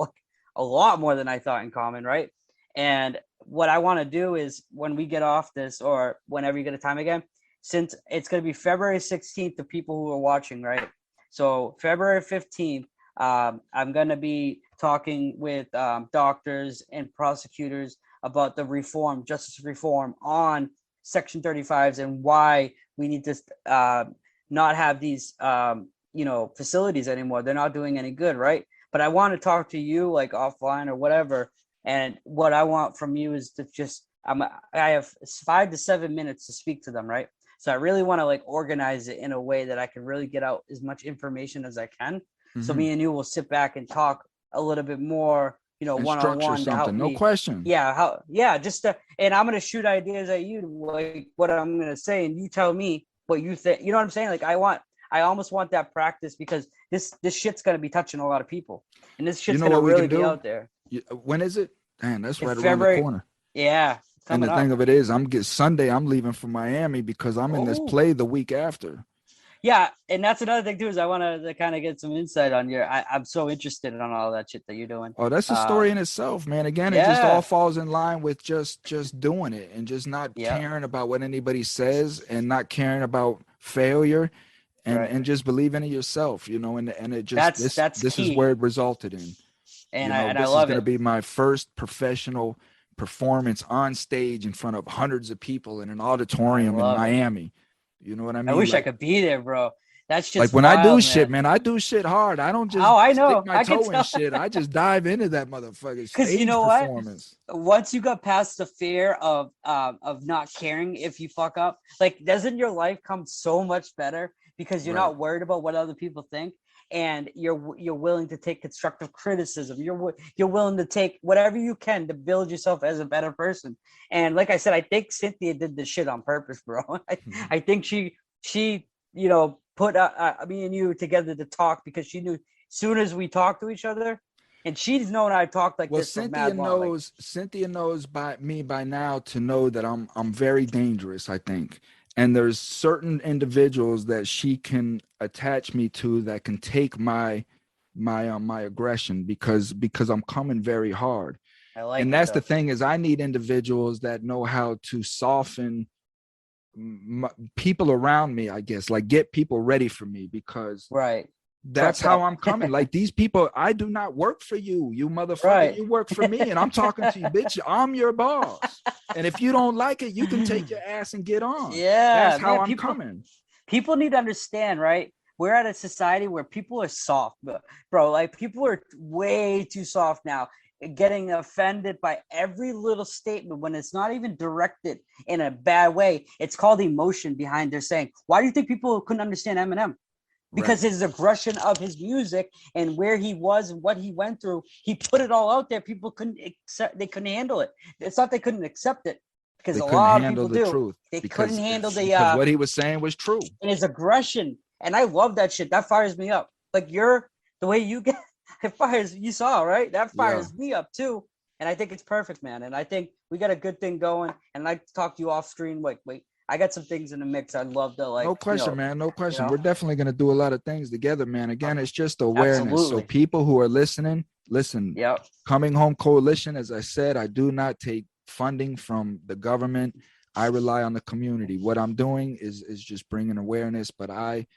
a lot more than I thought in common, right? And what I want to do is when we get off this, or whenever you get a time again, since it's going to be February 16th, the people who are watching, right? So February 15th, I'm going to be talking with doctors and prosecutors about the justice reform on Section 35s and why we need to not have these facilities anymore. They're not doing any good, right? But I want to talk to you like offline or whatever. And what I want from you is to just I have 5 to 7 minutes to speak to them, right? So I really want to like organize it in a way that I can really get out as much information as I can. Mm-hmm. So me and you will sit back and talk a little bit more, one-on-one to help me. No question. Yeah. And I'm going to shoot ideas at you, like what I'm going to say. And you tell me what you think. You know what I'm saying? Like I almost want that practice because this shit's going to be touching a lot of people. And this shit's going to really be out there. When is it? Man, that's right February, around the corner. Yeah. And the thing of it is, Sunday, I'm leaving for Miami because I'm in this play the week after. Yeah, and that's another thing too, is I want to kind of get some insight on I'm so interested in all that shit that you're doing. Oh, that's a story in itself, man. Again, it just all falls in line with just doing it and just not caring about what anybody says and not caring about failure and just believing in yourself, and it just this is where it resulted in. And I love it. This is going to be my first professional performance on stage in front of hundreds of people in an auditorium in Miami. You know what I mean? I wish I could be there, bro. That's just like when I do shit, man. I do shit hard. I don't just stick my toe in shit. I just dive into that motherfucker. Because you know what? Once you got past the fear of not caring if you fuck up, like doesn't your life come so much better because you're not worried about what other people think? And you're willing to take constructive criticism. You're willing to take whatever you can to build yourself as a better person. And like I said, I think Cynthia did this shit on purpose, bro. I think she put me and you together to talk because she knew as soon as we talked to each other, and she's known I talked like this. Well, Cynthia knows by now to know that I'm very dangerous, I think. And there's certain individuals that she can attach me to that can take my aggression because I'm coming very hard. And that's the thing is I need individuals that know how to soften people around me, I guess, like get people ready for me because that's how I'm coming. Like these people, I do not work for you, you motherfucker. You work for me and I'm talking to you, bitch. I'm your boss. And if you don't like it, you can take your ass and get on. Yeah. That's how I'm coming. People need to understand, right? We're at a society where people are soft, bro. Like people are way too soft now, getting offended by every little statement when it's not even directed in a bad way. It's called emotion behind their saying. Why do you think people couldn't understand Eminem? Because his aggression of his music and where he was and what he went through, he put it all out there. People couldn't handle it. It's not they couldn't accept it because a lot of people do. They couldn't handle because what he was saying was true. And his aggression. And I love that shit. That fires me up. Like the way you get it fires, you saw, right? That fires me up too. And I think it's perfect, man. And I think we got a good thing going. And I'd like to talk to you off screen. Wait. I got some things in the mix. I'd love to No question, man. No question. We're definitely going to do a lot of things together, man. Again, it's just awareness. Absolutely. So people who are listening, listen. Yep. Coming Home Coalition, as I said, I do not take funding from the government. I rely on the community. What I'm doing is just bringing awareness, but I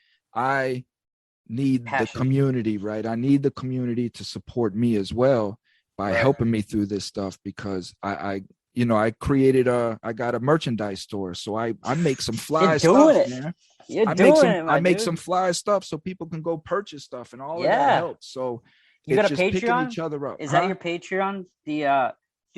need the community, right? I need the community to support me as well by helping me through this stuff because I created I got a merchandise store. So I make some fly stuff, man. I make some fly stuff so people can go purchase stuff and all of that helps. So you got a Patreon? Picking each other up. Is that your Patreon? Do you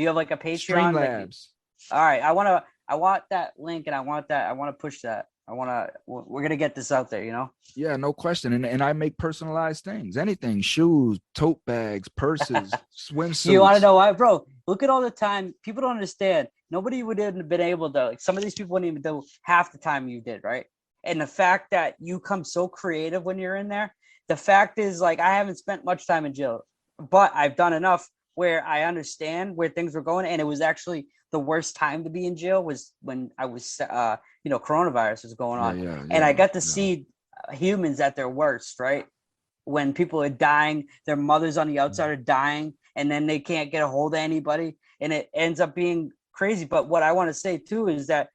have like a Patreon? Streamlabs. All right. I want that link and I want to push that. We're going to get this out there, Yeah, no question. And I make personalized things, anything, shoes, tote bags, purses, swimsuits. You want to know why, bro? Look at all the time. People don't understand. Nobody would have been able to, like, some of these people wouldn't even do half the time you did, right? And the fact that you come so creative when you're in there, the fact is, like, I haven't spent much time in jail, but I've done enough where I understand where things were going. And it was actually the worst time to be in jail was when I was, coronavirus was going on. And I got to see humans at their worst, right? When people are dying, their mothers on the outside are dying, and then they can't get a hold of anybody. And it ends up being crazy. But what I want to say too is that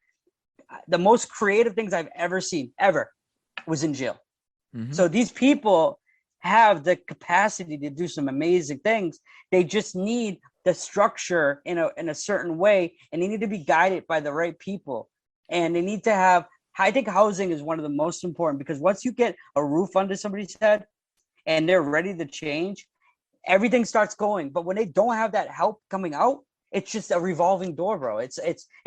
the most creative things I've ever seen, ever, was in jail. Mm-hmm. So these people have the capacity to do some amazing things. They just need the structure in a certain way, and they need to be guided by the right people. And they need to have, I think housing is one of the most important, because once you get a roof under somebody's head and they're ready to change, everything starts going. But when they don't have that help coming out, it's just a revolving door, bro. It's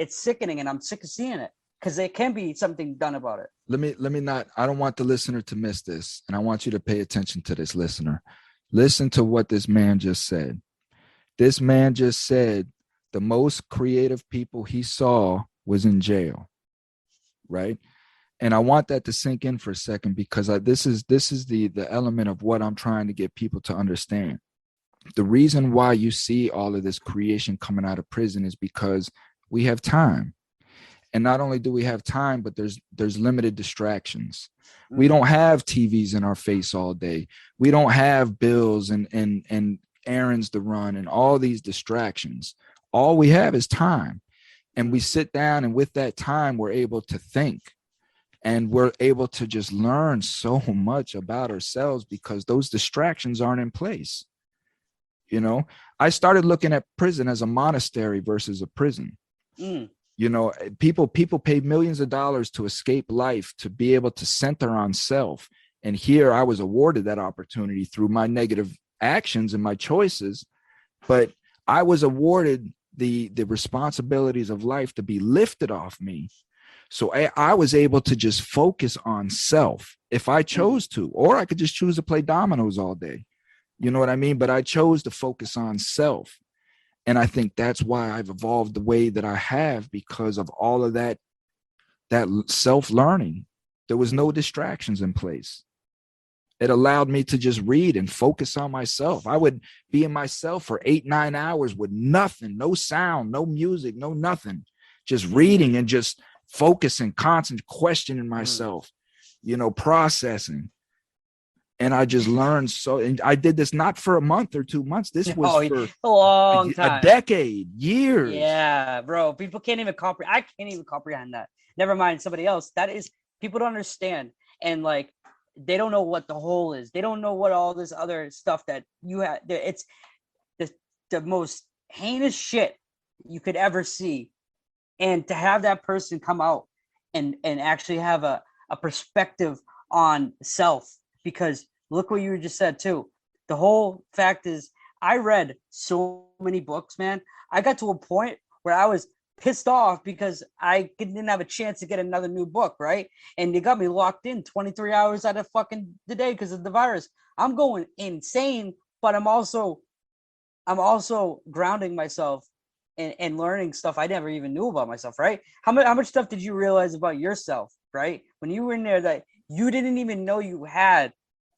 sickening, and I'm sick of seeing it, because there can be something done about it. Let me not, I don't want the listener to miss this. And I want you to pay attention to this, listener. Listen to what this man just said. This man just said the most creative people he saw was in jail, right? And I want that to sink in for a second, because this is the element of what I'm trying to get people to understand. The reason why you see all of this creation coming out of prison is because we have time. And not only do we have time, but there's limited distractions. We don't have TVs in our face all day. We don't have bills and errands to run and all these distractions. All we have is time. And we sit down, and with that time, we're able to think. And we're able to just learn so much about ourselves because those distractions aren't in place. You know, I started looking at prison as a monastery versus a prison. You know, people pay millions of dollars to escape life, to be able to center on self. And here I was awarded that opportunity through my negative actions and my choices. But I was awarded the responsibilities of life to be lifted off me. So I was able to just focus on self if I chose to, or I could just choose to play dominoes all day. You know what I mean? But I chose to focus on self. And I think that's why I've evolved the way that I have, because of all of that self-learning. There was no distractions in place. It allowed me to just read and focus on myself. I would be in myself for 8-9 hours with nothing, no sound, no music, no nothing, just reading and just focusing, constant questioning myself, you know, processing. And I just learned so, and I did this not for a month or 2 months. This was for a long time, a decade, years. Yeah, bro. People can't even comprehend. I can't even comprehend that. Never mind somebody else. That is, people don't understand. And like, they don't know what the whole is. They don't know what all this other stuff that you have. It's the most heinous shit you could ever see. And to have that person come out and actually have a perspective on self, because look what you just said too. The whole fact is, I read so many books, man. I got to a point where I was pissed off because I didn't have a chance to get another new book, right? And they got me locked in 23 hours out of fucking the day because of the virus. I'm going insane, but I'm also grounding myself and learning stuff I never even knew about myself, right? How much stuff did you realize about yourself, right? When you were in there that you didn't even know you had,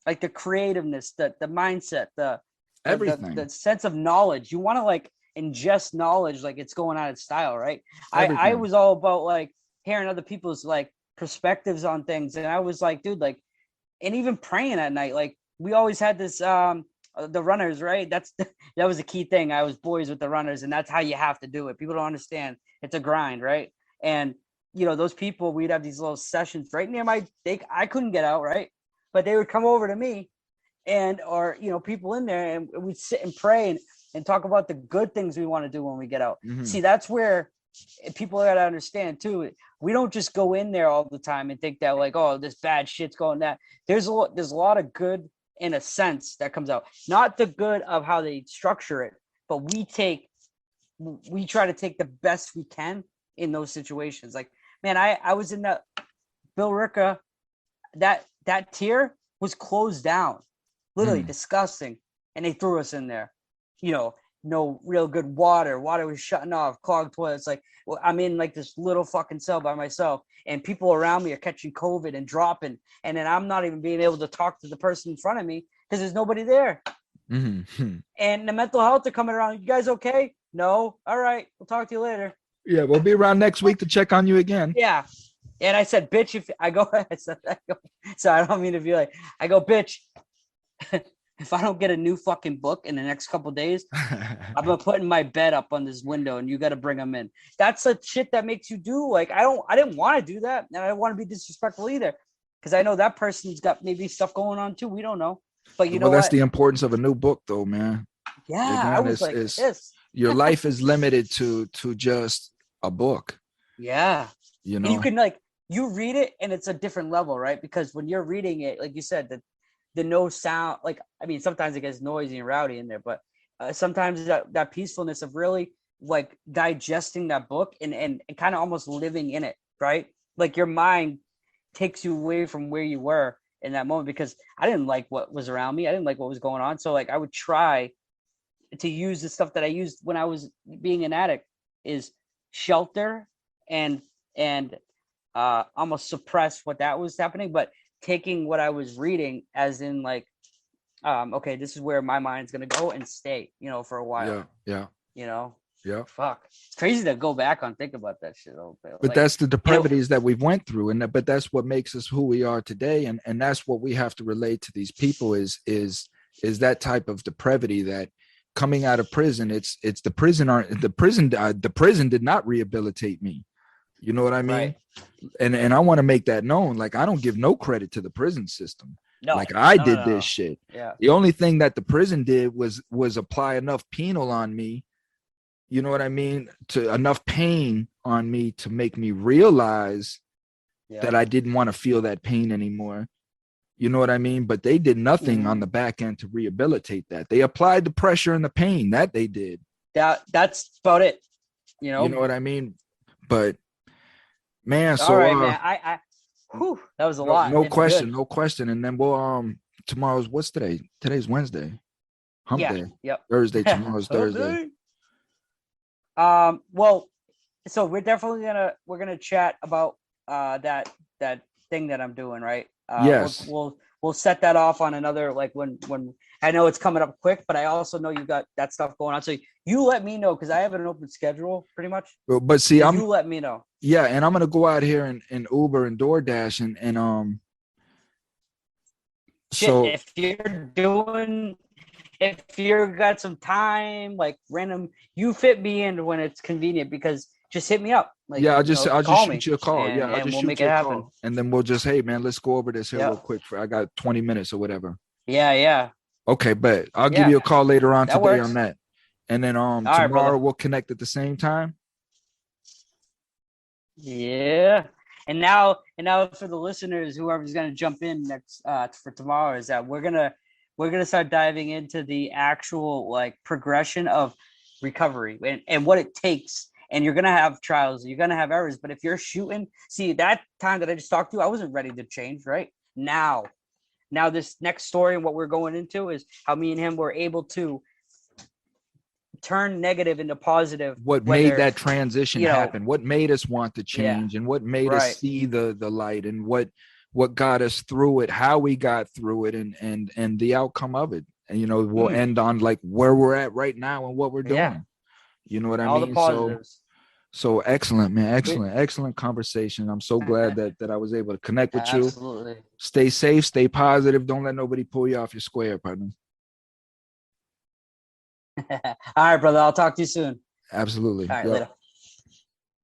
like the creativeness, the mindset, everything, the sense of knowledge. You want to like ingest knowledge like it's going out of style, right? I was all about like hearing other people's like perspectives on things, and I was like, dude, like, and even praying at night. Like we always had this the runners, right? That was a key thing. I was boys with the runners, and that's how you have to do it. People don't understand. It's a grind, right? And you know, those people, we'd have these little sessions right near I couldn't get out, right? But they would come over to me or, you know, people in there, and we'd sit and pray and talk about the good things we want to do when we get out. Mm-hmm. See, that's where people got to understand too. We don't just go in there all the time and think that like, oh, this bad shit's going that. There's a lot of good in a sense that comes out. Not the good of how they structure it, but we try to take the best we can in those situations. Like, man, I was in that Bill Ricca, that tier was closed down, literally disgusting. And they threw us in there, you know, no real good water was shutting off, clogged toilets. Like, well, I'm in like this little fucking cell by myself, and people around me are catching COVID and dropping. And then I'm not even being able to talk to the person in front of me because there's nobody there. Mm-hmm. And the mental health are coming around. You guys okay? No. All right. We'll talk to you later. Yeah, we'll be around next week to check on you again. Yeah. And I said, bitch, so I don't mean to be like, I go, bitch, if I don't get a new fucking book in the next couple of days, I'm going to put in my bed up on this window and you got to bring them in. That's the shit that makes you do. Like, I didn't want to do that. And I don't want to be disrespectful either, because I know that person's got maybe stuff going on too. We don't know. But you know that's the importance of a new book though, man. Yeah. Again, I was like this. Your life is limited to just a book. Yeah. You And you know, can you read it and it's a different level, right? Because when you're reading it, like you said, the no sound, like, I mean, sometimes it gets noisy and rowdy in there, but sometimes that peacefulness of really like digesting that book and kind of almost living in it, right? Like your mind takes you away from where you were in that moment, because I didn't like what was around me. I didn't like what was going on. So like I would try to use the stuff that I used when I was being an addict, is shelter and almost suppress what that was happening, but taking what I was reading as in like, okay, this is where my mind's gonna go and stay, for a while. yeah. Fuck, it's crazy to go back on think about that shit a little bit. But like, that's the depravities that we've went through, but that's what makes us who we are today, and that's what we have to relate to these people is that type of depravity that coming out of prison, it's the prison did not rehabilitate me. You know what I mean? Right. And I want to make that known. Like, I don't give no credit to the prison system. No, like I did no. this shit. Yeah. The only thing that the prison did was apply enough penal on me. You know what I mean? To enough pain on me to make me realize that I didn't want to feel that pain anymore. You know what I mean? But they did nothing on the back end to rehabilitate that. They applied the pressure and the pain that they did. That's about it. You know what I mean? But man, so all right, man. That was a lot. No question. And then we'll tomorrow's, what's today? Today's Wednesday. Hump day. Yep. Thursday. Tomorrow's Thursday. Well, so we're definitely gonna chat about that thing that I'm doing, right? Yes. We'll set that off on another, like when I know it's coming up quick, but I also know you got that stuff going on. So you let me know, because I have an open schedule pretty much. But see, you let me know. Yeah, and I'm gonna go out here and Uber and DoorDash and shit, so if you're got some time, like random, you fit me in when it's convenient, because just hit me up. Like, I'll just shoot you a call. And, I'll just we'll shoot make you it a happen. call. And then we'll just, hey man, let's go over this here real quick. I got 20 minutes or whatever. Yeah. Okay, but I'll give you a call later on today works. on that. And then tomorrow right, we'll connect at the same time. Yeah. And now for the listeners, whoever's gonna jump in next for tomorrow, is that we're gonna start diving into the actual like progression of recovery and what it takes. And you're gonna have trials, you're gonna have errors, but if you're shooting, see, that time that I just talked to, I wasn't ready to change. Right now this next story and what we're going into is how me and him were able to turn negative into positive. What made that transition happen? What made us want to change, and what made us see the light, and what got us through it, how we got through it, and the outcome of it. And we'll end on like where we're at right now and what we're doing. You know what I mean? The positives. So excellent, man. Excellent conversation. I'm so glad that I was able to connect with you. Absolutely. Stay safe, stay positive. Don't let nobody pull you off your square, partner. All right, brother. I'll talk to you soon. Absolutely. All right, later.